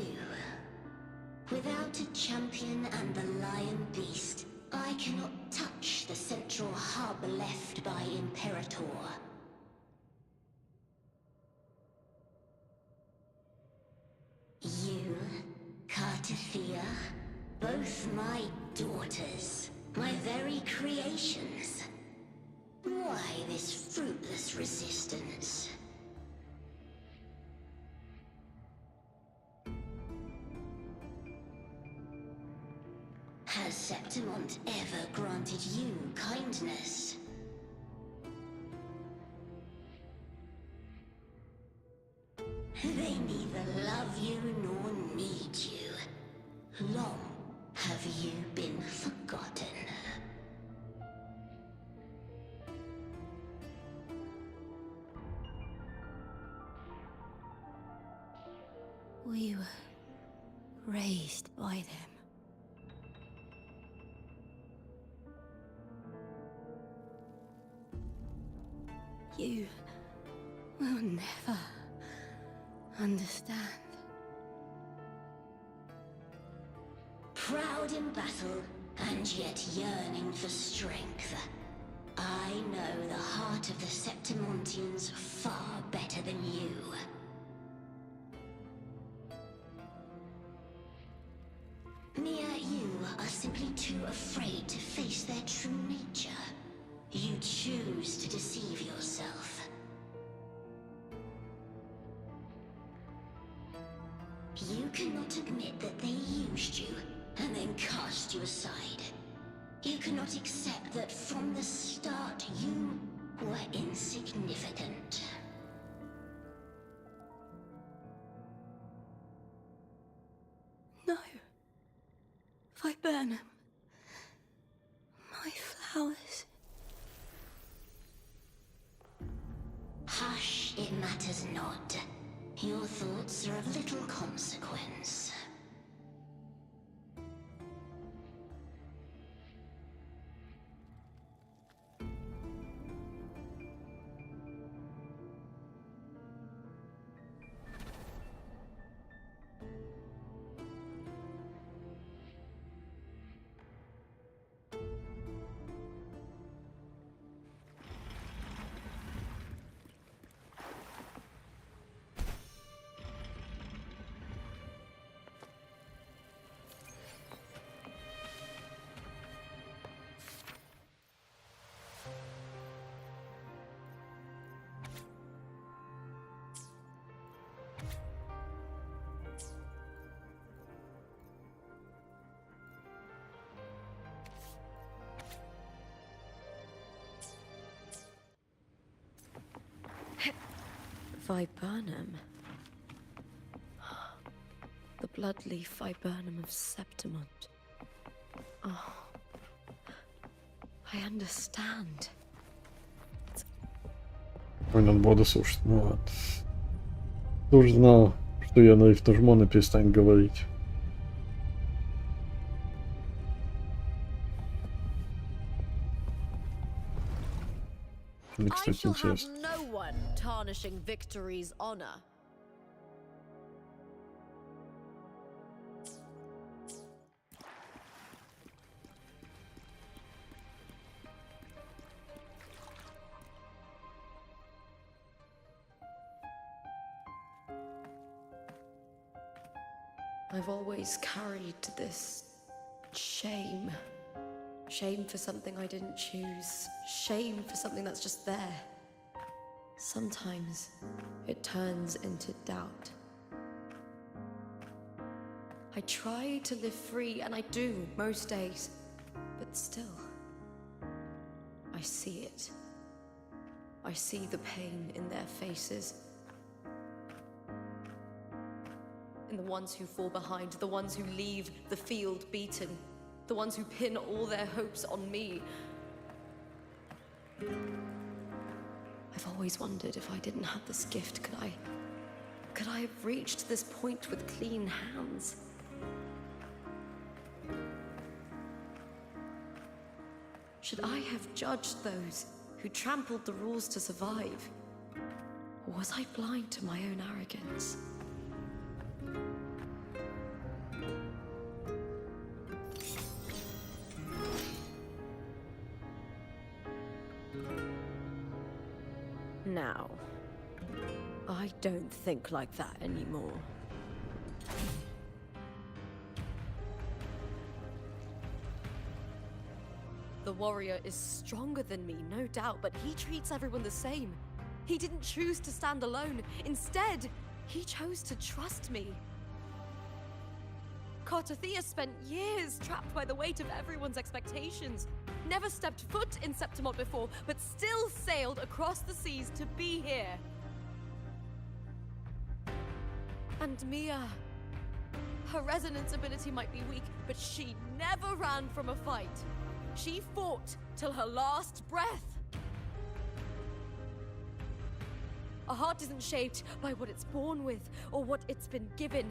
Without a champion and the lion beast, I cannot touch the central hub left by Imperator. You, Cartathea, both my daughters, my very creations. Why this fruitless resistance? Has Septimont ever granted you kindness? They neither love you nor need you. Long have you been forgotten. We were raised by them. You will never understand. Proud in battle, and yet yearning for strength. I know the heart of the Septimontians far better than you. Mia, you are simply too afraid to face their true nature. You choose to deceive yourself. You cannot admit that they used you and then cast you aside. You cannot accept that from the start you were insignificant. No. Viburnum. My flowers. Hush, it matters not. Your thoughts are of little consequence. Viburnum. The bloodleaf viburnum of Septimont. Oh. I understand. Ой, надо было дослушать. Ну ладно. Кто ж знал, что я на Ифтажмона перестанет говорить. Мне, I кстати, shall have интересно. no one tarnishing Victory's honor. I've always carried this shame. Shame for something I didn't choose. Shame for something that's just there. Sometimes it turns into doubt. I try to live free, and I do most days. But still, I see it. I see the pain in their faces. In the ones who fall behind, the ones who leave the field beaten, the ones who pin all their hopes on me. I've always wondered if I didn't have this gift, could I have reached this point with clean hands? Should I have judged those who trampled the rules to survive? Or was I blind to my own arrogance? now. I don't think like that anymore. The warrior is stronger than me, no doubt, but he treats everyone the same. He didn't choose to stand alone. Instead, he chose to trust me. Cartothea spent years trapped by the weight of everyone's expectations. Never stepped foot in Septimont before, but still sailed across the seas to be here. And Mia. Her resonance ability might be weak, but she never ran from a fight. She fought till her last breath. A heart isn't shaped by what it's born with or what it's been given.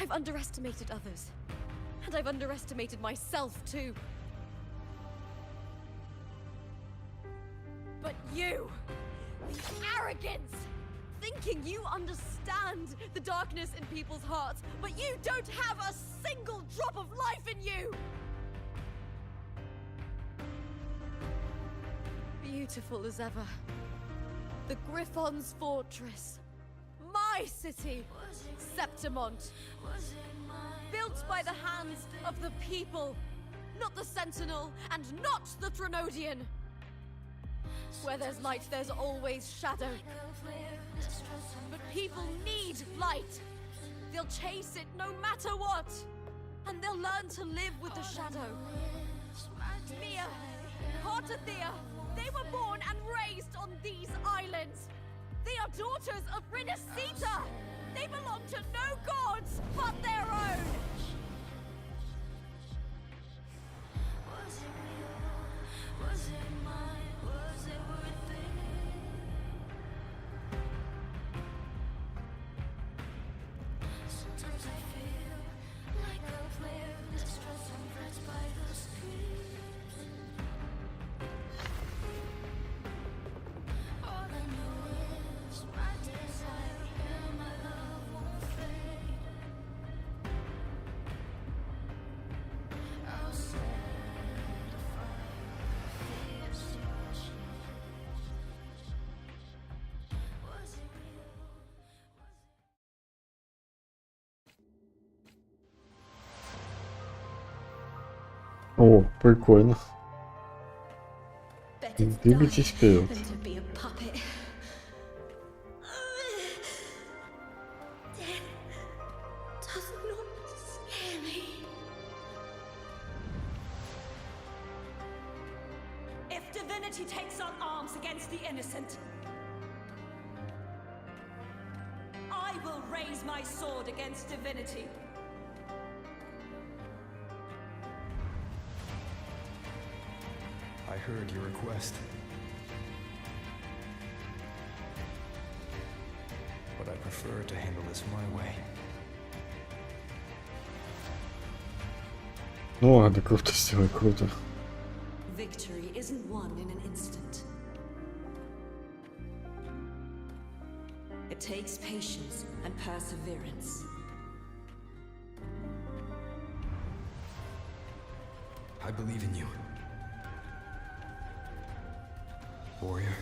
I've underestimated others, and I've underestimated myself too. But you, the arrogance, thinking you understand the darkness in people's hearts, but you don't have a single drop of life in you! Beautiful as ever. The Griffon's fortress. My city, Septimont. Built by the hands of the people, not the Sentinel and not the Threnodian. Where there's light, there's always shadow. But people need light. They'll chase it no matter what. And they'll learn to live with the shadow. Mia, Cartothea, they were born and raised on these islands. They are daughters of Rinascita. They belong to no gods but their own. Was it real? Was it mine? Was it worth it? Sometimes I feel like a player distressed and pressed by the streets. All I know is my desire and my love won't fade. I'll set a fire, the extinction. Was it real? О, прикольно. Better to Двигайтесь die вперед. than to be a puppet. Death does not scare me. If divinity takes up arms against the innocent, I will raise my sword against divinity. I heard your request. But I prefer to handle this my way. Ну ладно, круто, сделай, круто. Victory isn't won in an instant. It takes patience and perseverance. I believe in you. Warrior.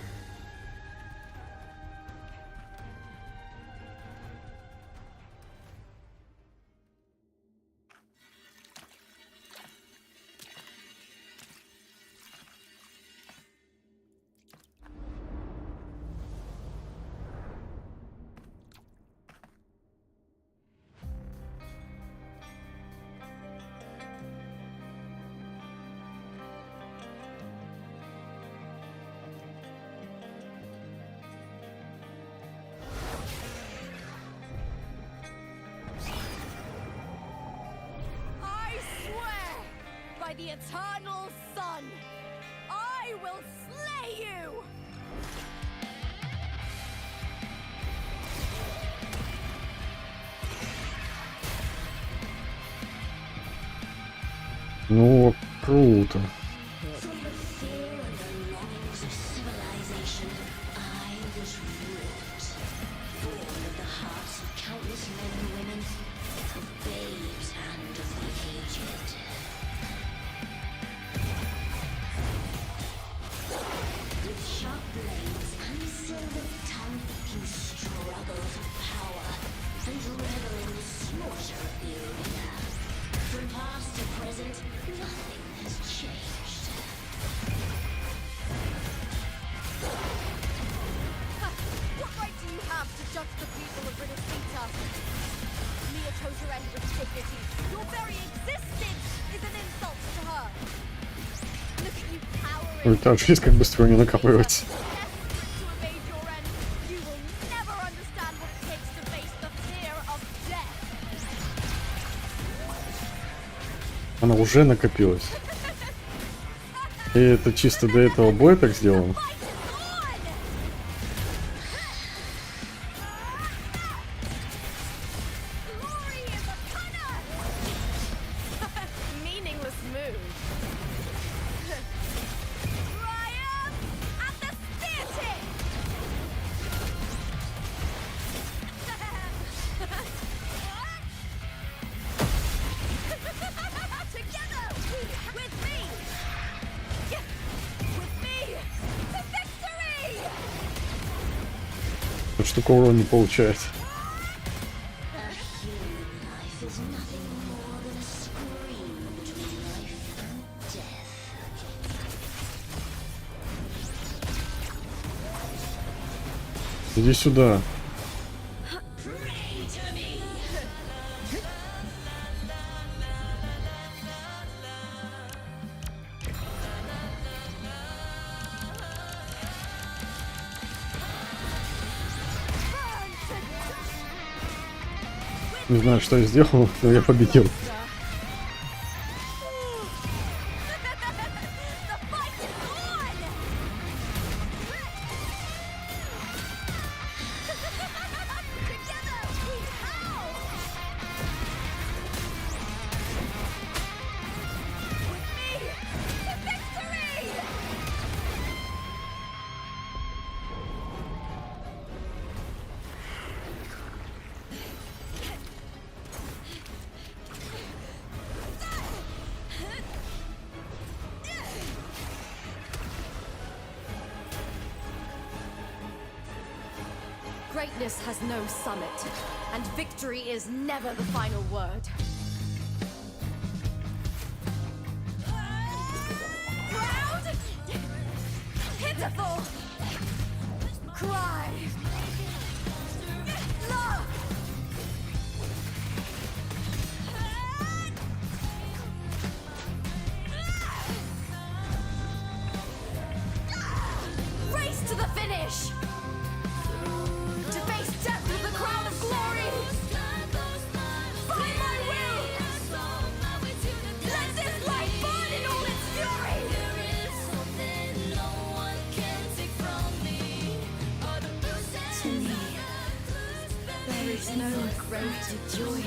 I swear by the eternal sun, I will slay you! Ну, круто. From the fear and the longings of civilization, I was wrought. Born of the hearts of countless men and women, of babes and of the aged. With sharp blades and Ой, так жизнь как быстро не накапливается. Она уже накопилась. И это чисто для этого боя так сделано? Штука урон не получает. Иди сюда. Не знаю, что я сделал, но я победил. Greatness has no summit, and victory is never the final word. Proud, pitiful, cry, love. Race to the finish! To face death with the crown of glory! By my will! Let this light burn in all its fury! To me, there is no greater joy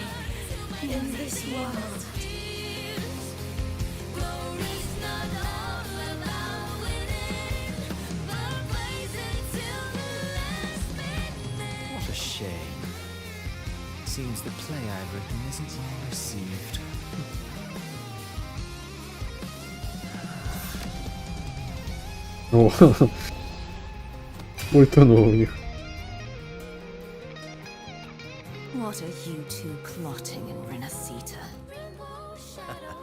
in this world. What a shame. Seems the play I've written isn't well received. О, ультанул у них. What are you two plotting in Renacita?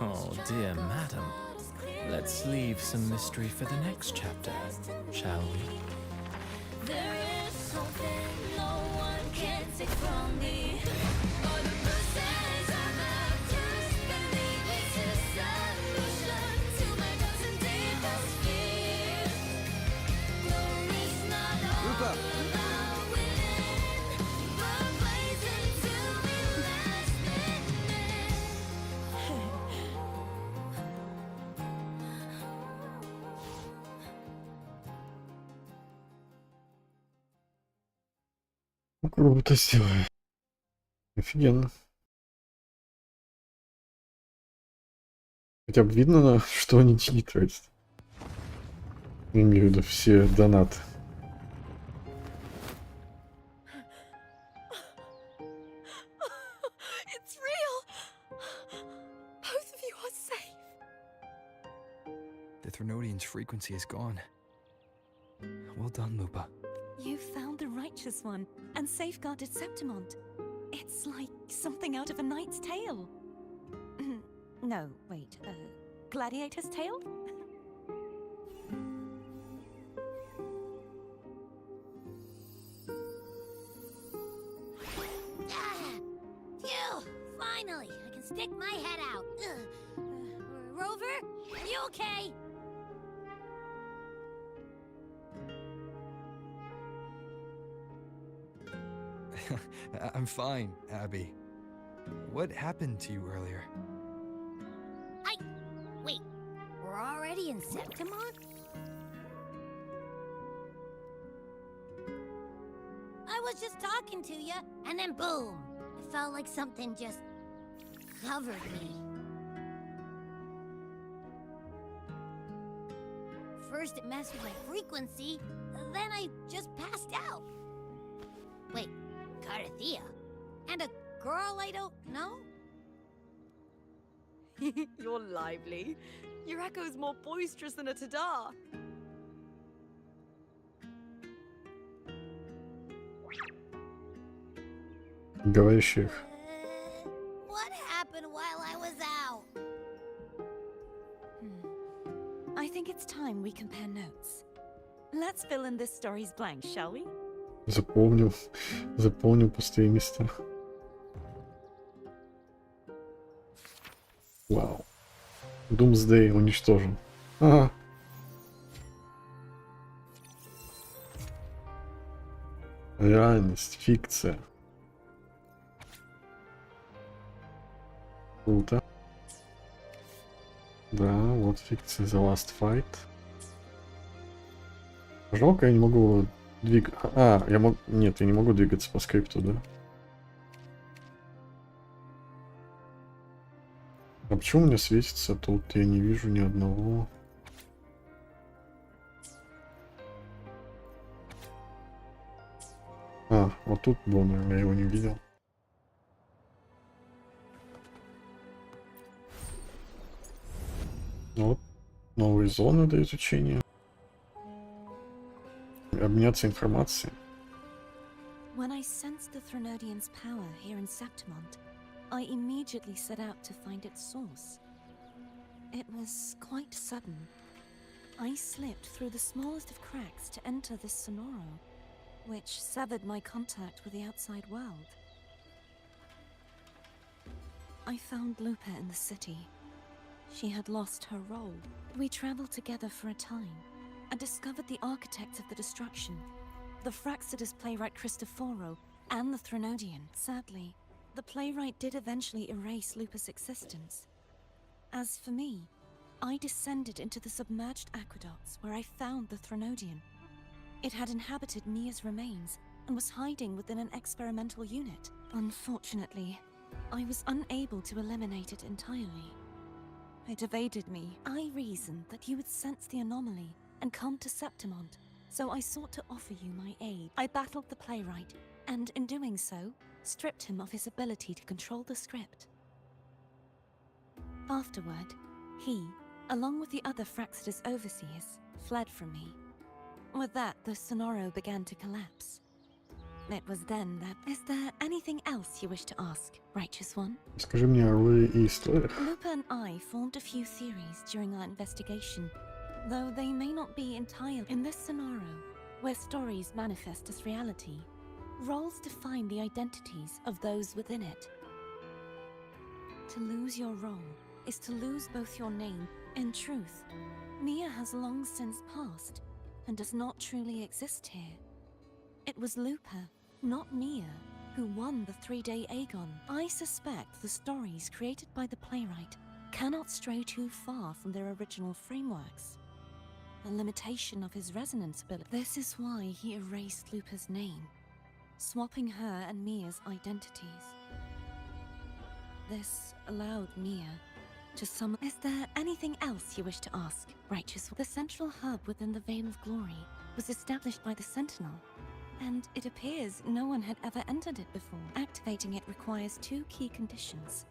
Oh, dear madam. Let's leave some mystery for the next chapter, shall we? There is something no one can take from me. All the bruises I have just believe it's a solution to my doubts and deepest fears. Glory's not all about winning, but blazing to be last minute. Круто сделали. Офигенно. Хотя бы видно, что они деньги тратят. Я имею в виду все донаты. It's real! Both of you are safe. The Threnodian's frequency is gone. Well done, Lupa. You found the righteous one and safeguarded Septimont. It's like something out of a knight's tale. No, wait, gladiator's tale? Phew! Finally, I can stick my head out. Rover, are you okay? I'm fine, Abby. What happened to you earlier? Wait, we're already in Septimon? I was just talking to you, and then boom! It felt like something just covered me. First it messed with my frequency, then I just passed out. Wait, Carthea? And a girl I don't know? You're lively. Your echo's more boisterous than a tada. Говорящих. What happened while I was out? I think it's time we compare notes. Let's fill in this story's blanks, shall we? Запомнил. Запомнил пустые места. Вау. Думсдей уничтожен. Ага. Реальность, фикция. Круто. Да, вот фикция The Last Fight. Жалко, я не могу двигаться. А, я могу... Нет, я не могу двигаться по скрипту, да? А почему у меня светится тут? Я не вижу ни одного. А, вот тут был, наверное, я его не видел. Вот. Новые зоны для изучения. Обменяться информацией. When I sensed the Threnodian's power here in Septimont, I immediately set out to find its source. It was quite sudden. I slipped through the smallest of cracks to enter this sonoro, which severed my contact with the outside world. I found Lupa in the city. She had lost her role. We traveled together for a time and discovered the architects of the destruction, the Fraxidus playwright Cristoforo and the Threnodian. Sadly, the playwright did eventually erase Lupa's existence. As for me, I descended into the submerged aqueducts where I found the Threnodian. It had inhabited Mia's remains and was hiding within an experimental unit. Unfortunately, I was unable to eliminate it entirely. It evaded me. I reasoned that you would sense the anomaly and come to Septimont, so I sought to offer you my aid. I battled the playwright, and in doing so, stripped him of his ability to control the script. Afterward, he, along with the other Fraxidus overseers, fled from me. With that, the Sonoro began to collapse. It was then that... Is there anything else you wish to ask, Righteous One? Скажи мне о роли и историях. Lupa and I formed a few theories during our investigation, though they may not be entire. In this Sonoro, where stories manifest as reality, roles define the identities of those within it. To lose your role is to lose both your name and truth. Mia has long since passed and does not truly exist here. It was Lupa, not Mia, who won the 3-day Aegon. I suspect the stories created by the playwright cannot stray too far from their original frameworks. The limitation of his resonance ability. This is why he erased Lupa's name, swapping her and Mia's identities. This allowed Mia to summon... Is there anything else you wish to ask, Righteous? The central hub within the Veil of Glory was established by the Sentinel, and it appears no one had ever entered it before. Activating it requires 2 key conditions.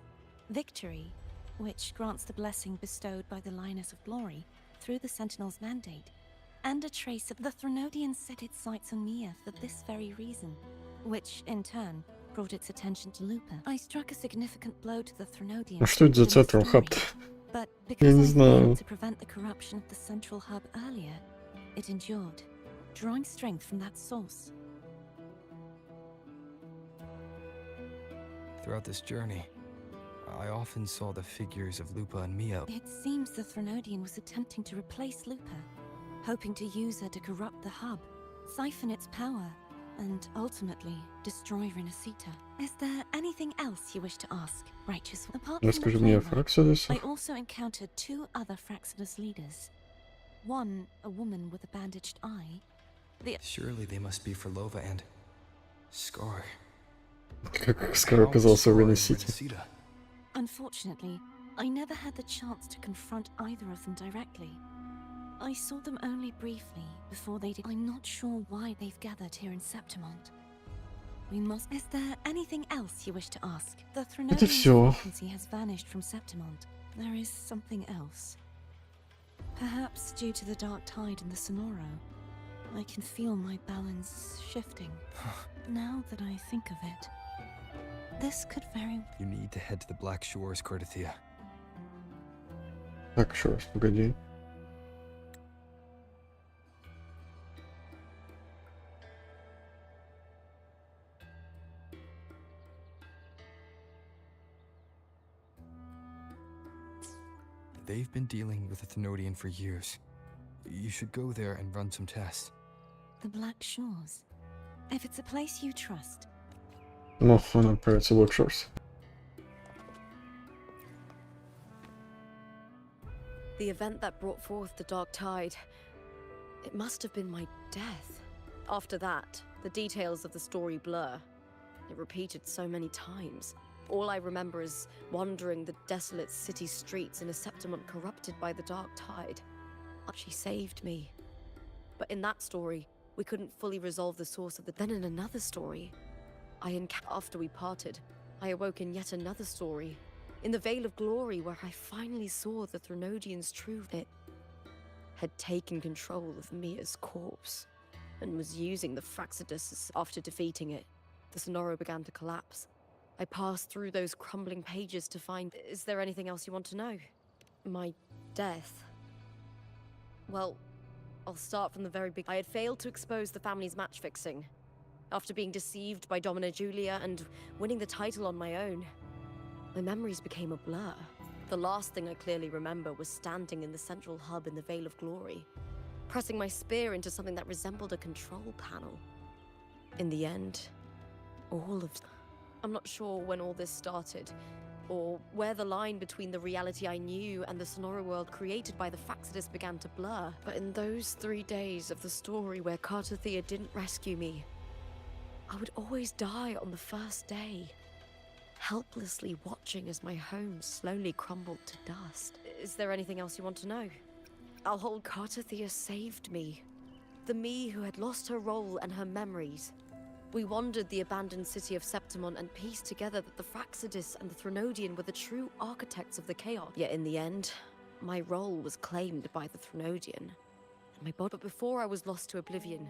Victory, which grants the blessing bestowed by the Lioness of Glory through the Sentinel's mandate, and a trace of the Threnodian set its sights on Mia for this very reason, which, in turn, brought its attention to Lupa. I struck a significant blow to the Threnodian. А что это за Central Hub? But Я because не I знаю. failed to prevent the corruption of the central hub earlier, it endured, drawing strength from that source. Throughout this journey, I often saw the figures of Lupa and Mia. It seems the Threnodian was attempting to replace Lupa, hoping to use her to corrupt the hub, siphon its power, and ultimately destroy Renacita. Is there anything else you wish to ask, righteous one? Apart from the Расскажи мне о playwright, Фраксидесе. I also encountered 2 other Fraxidus leaders. One, a woman with a bandaged eye. Surely they must be for Lova and Scar. Как Скар оказался в Ренесите. Renacita? Unfortunately, I never had the chance to confront either of them directly. I saw them only briefly before they did. I'm not sure why they've gathered here in Septimont. We must. Is there anything else you wish to ask? The Это Threnodian всё. frequency has vanished from Septimont. There is something else. Perhaps due to the dark tide in the Sonoro, I can feel my balance shifting. Now that I think of it, this could very. You need to head to the Black Shores, Cordothea. Так, еще раз, погоди. They've been dealing with the Thenodian for years. You should go there and run some tests. The Black Shores. If it's a place you trust, Ну, он отправится в Локшорс. The event that brought forth the dark tide. It must have been my death. After that, the details of the story blur. It repeated so many times. All I remember is wandering the desolate city streets in a Septimont corrupted by the dark tide. She saved me. But in that story, we couldn't fully resolve the source of the. Then in another story, after we parted, I awoke in yet another story. In the Veil of Glory, where I finally saw the Threnodian's true. It had taken control of Mia's corpse and was using the Fraxidus. After defeating it, the Sonoro began to collapse. I passed through those crumbling pages to find. Is there anything else you want to know? My death. Well, I'll start from the very beginning. I had failed to expose the family's match fixing. After being deceived by Domina Julia and winning the title on my own, my memories became a blur. The last thing I clearly remember was standing in the central hub in the Veil of Glory, pressing my spear into something that resembled a control panel. In the end, I'm not sure when all this started, or where the line between the reality I knew and the Sonoro world created by the Fraxidus began to blur. But in those 3 days of the story where Cartothea didn't rescue me, I would always die on the first day, helplessly watching as my home slowly crumbled to dust. Is there anything else you want to know? I'll hold Cartothea saved me. The me who had lost her role and her memories. We wandered the abandoned city of Septimont and pieced together that the Fraxidus and the Threnodian were the true architects of the chaos. Yet in the end, my role was claimed by the Threnodian, and my body. But before I was lost to oblivion,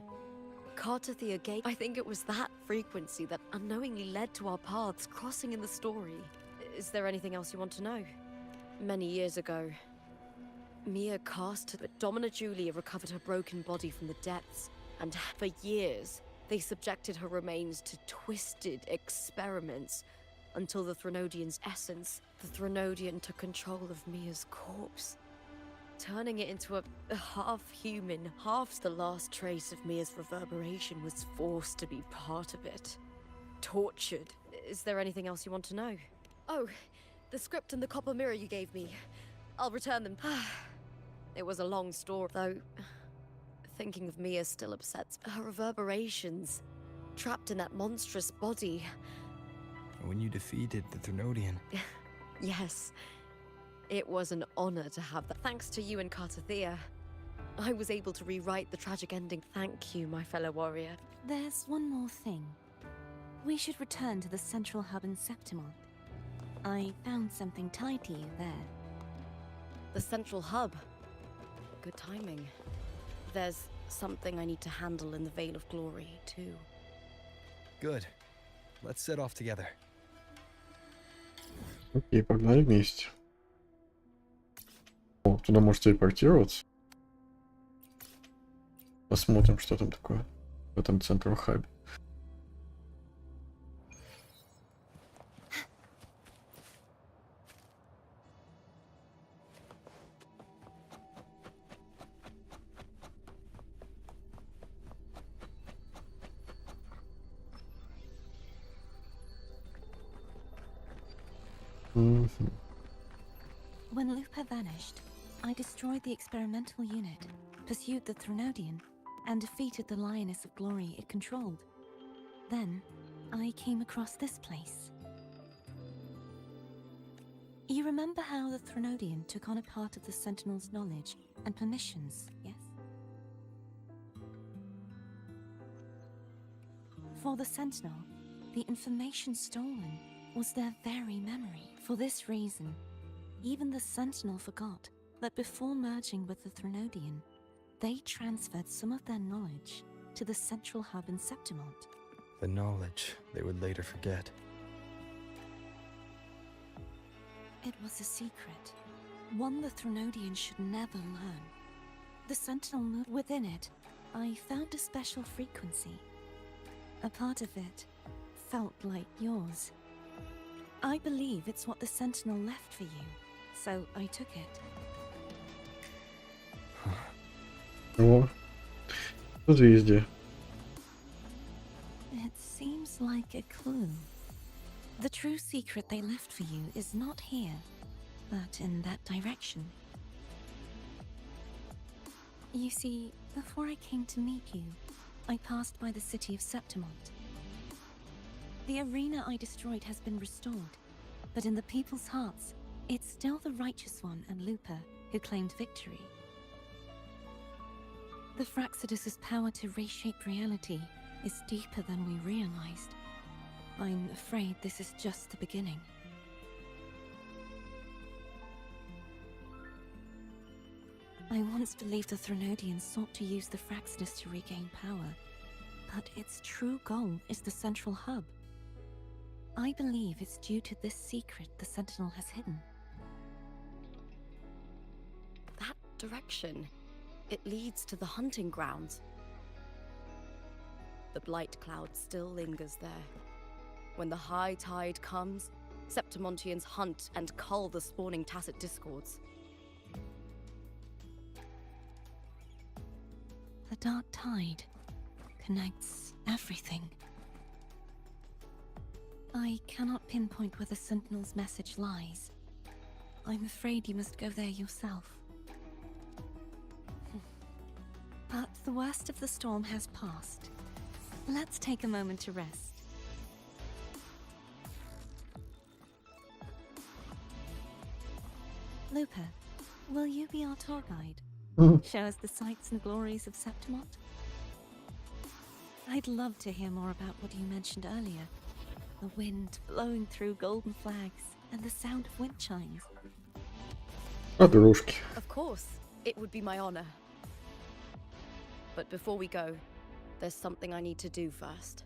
Cartothea gave. I think it was that frequency that unknowingly led to our paths crossing in the story. Is there anything else you want to know? Many years ago, Mia cast, but Domina Julia recovered her broken body from the depths, and for years, they subjected her remains to twisted experiments until the Threnodian's essence, the Threnodian took control of Mia's corpse, turning it into a half-human, half. The last trace of Mia's reverberation was forced to be part of it. Tortured. Is there anything else you want to know? Oh, the script and the copper mirror you gave me. I'll return them. It was a long story, though. Thinking of Mia still upsets her reverberations, trapped in that monstrous body. When you defeated the Threnodian. Yes. It was an honor to have that. Thanks to you and Cartothea, I was able to rewrite the tragic ending. Thank you, my fellow warrior. there's one more thing. We should return to the central hub in Septimont. I found something tied to you there. The central hub. Good timing. There's something I need to handle in the Veil of Glory, too. Good. Let's set off together. Окей, погнали вместе. О, туда может телепортироваться. Посмотрим, что там такое в этом центре хабе. Мгм. When Lupa vanished, I destroyed the experimental unit, pursued the Threnodian, and defeated the Lioness of Glory it controlled. Then, I came across this place. You remember how the Threnodian took on a part of the Sentinel's knowledge and permissions, yes? For the Sentinel, the information stolen was their very memory. For this reason, even the Sentinel forgot that before merging with the Threnodian, they transferred some of their knowledge to the central hub in Septimont. The knowledge they would later forget. It was a secret, one the Threnodian should never learn. The Sentinel moved within it. I found a special frequency. A part of it felt like yours. I believe it's what the Sentinel left for you, so I took it. О, созвездие. It seems like a clue. The true secret they left for you is not here, but in that direction. You see, before I came to meet you, I passed by the city of Septimont. The arena I destroyed has been restored, but in the people's hearts, it's still the Righteous One and Lupa who claimed victory. The Fraxidus's power to reshape reality is deeper than we realized. I'm afraid this is just the beginning. I once believed the Threnodians sought to use the Fraxidus to regain power, but its true goal is the central hub. I believe it's due to this secret the Sentinel has hidden. That direction, it leads to the hunting grounds. The blight cloud still lingers there. When the high tide comes, Septimontians hunt and cull the spawning Tacit Discords. The dark tide connects everything. I cannot pinpoint where the Sentinel's message lies. I'm afraid you must go there yourself. But the worst of the storm has passed. Let's take a moment to rest. Lupa, will you be our tour guide? Show us the sights and glories of Septimont? I'd love to hear more about what you mentioned earlier. The wind blowing through golden flags and the sound of wind chimes. Подружки. Of course, it would be my honor. But before we go, there's something I need to do first.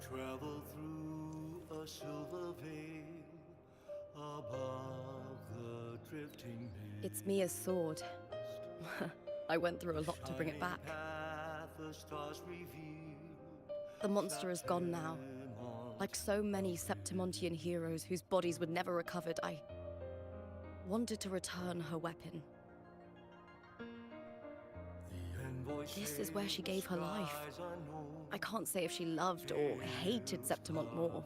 Travel through a silver veil above the drifting mist. It's Mia's sword. I went through a lot to bring it back. The monster is gone now. Like so many Septimontian heroes whose bodies were never recovered, I wanted to return her weapon. This is where she gave her life. I can't say if she loved or hated Septimont more.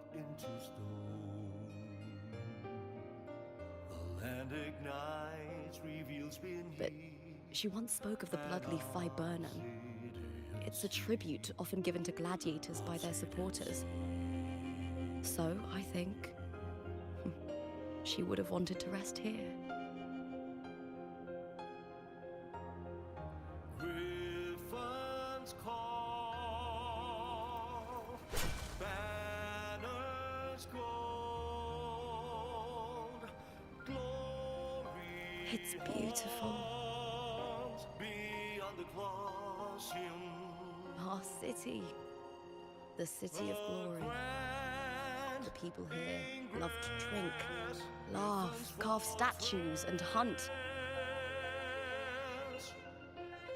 But she once spoke of the bloodleaf viburnum. It's a tribute often given to gladiators by their supporters. So, I think, she would have wanted to rest here. It's beautiful. Our city. The city of glory. The people here love to drink, laugh, carve statues, and hunt.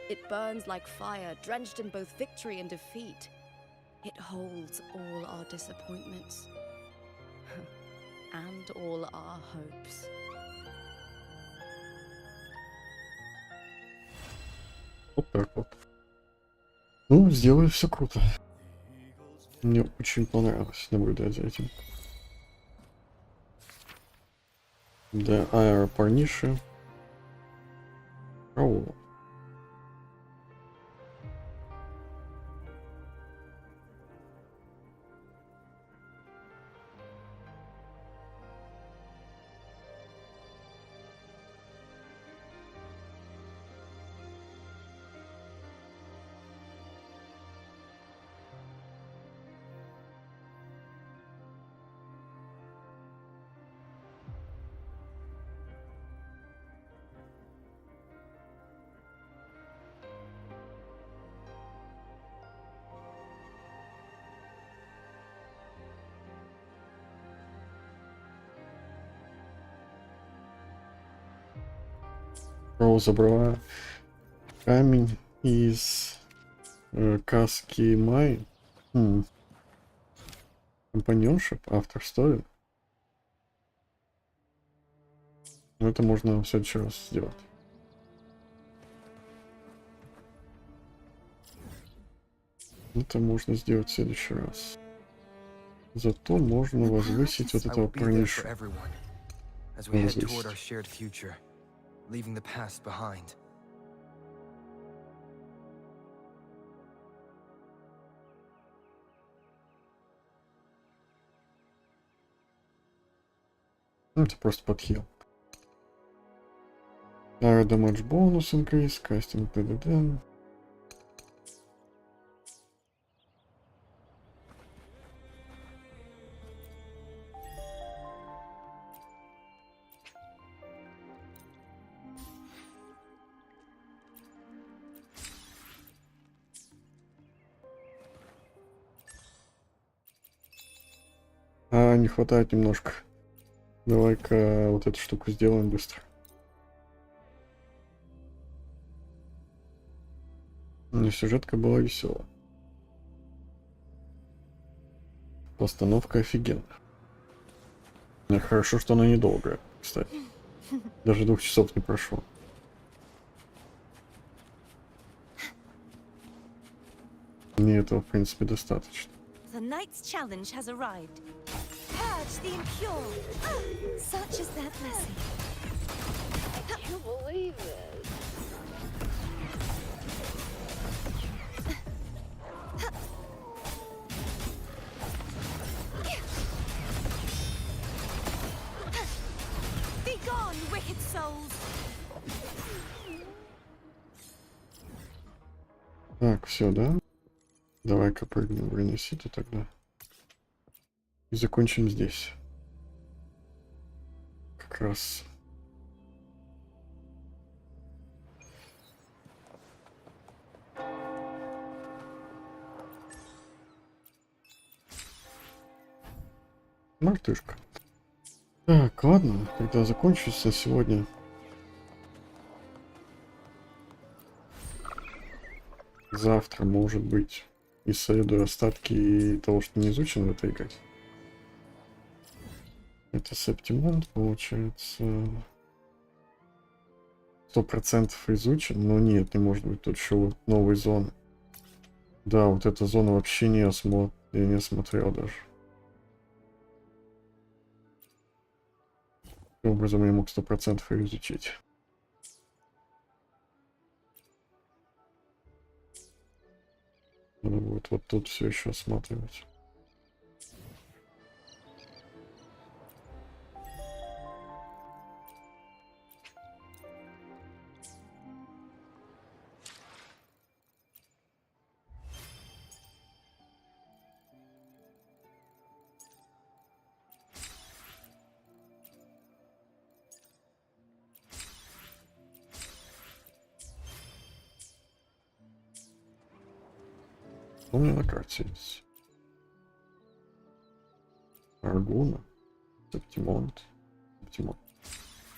It burns like fire, drenched in both victory and defeat. It holds all our disappointments and all our hopes. Вот так вот. Ну, сделали все круто. Мне очень понравилось наблюдать за этим. Да, аэропорниши. О. Роу забрала камень из каски Май. Компаньоншип, автор стоит. Но это можно в следующий раз сделать. Это можно сделать в следующий раз. Зато можно возвысить вот этого парнишу. Leaving the past behind. Это просто подхил. Damage бонус increase, кастинг ДДД. Не хватает немножко. Давай-ка вот эту штуку сделаем быстро. Но сюжетка была веселая. Постановка офигенная. Хорошо, что она недолгая, кстати. Даже 2 часов не прошло. Мне этого, в принципе, достаточно. The knight's challenge has arrived. Purge the impure. Such is their blessing. I can't believe it. Be gone, wicked souls. Так, все, да? Давай-ка прыгнем в Ренеситу тогда. И закончим здесь. Как раз. Мартышка. Так, ладно, тогда закончусь на сегодня. Завтра, может быть, исследую остатки того, что не изучено в этой игре. Это Септимонт, получается. 100% изучен, но нет, не может быть, тут еще вот новые зоны. Да, вот эта зона вообще не я не осмотрел даже. Таким образом я мог 100% ее изучить. Надо будет вот тут все еще осматривать. У меня на карте есть. Аргуна. Септимонт. Септимонт.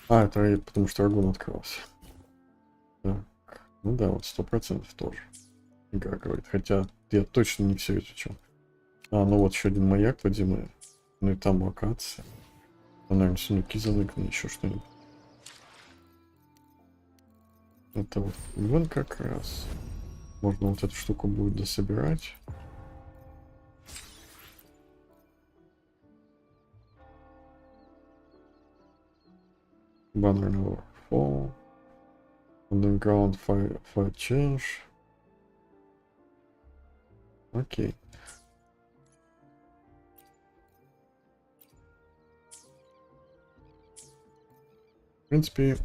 А, это потому что Аргун открылся. Так. Ну да, вот 100% тоже. Игра говорит. Хотя я точно не все изучил. А, ну вот еще один маяк водяной. Ну и там локация. Там, наверное, сундуки заныканы, еще что-нибудь. Это вот вон как раз. Можно вот эту штуку будет дособирать. Banner never fall. Underground fire change. Окей. В принципе,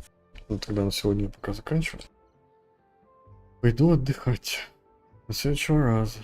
ну, тогда на сегодня пока заканчиваю. Пойду отдыхать. До следующего раза.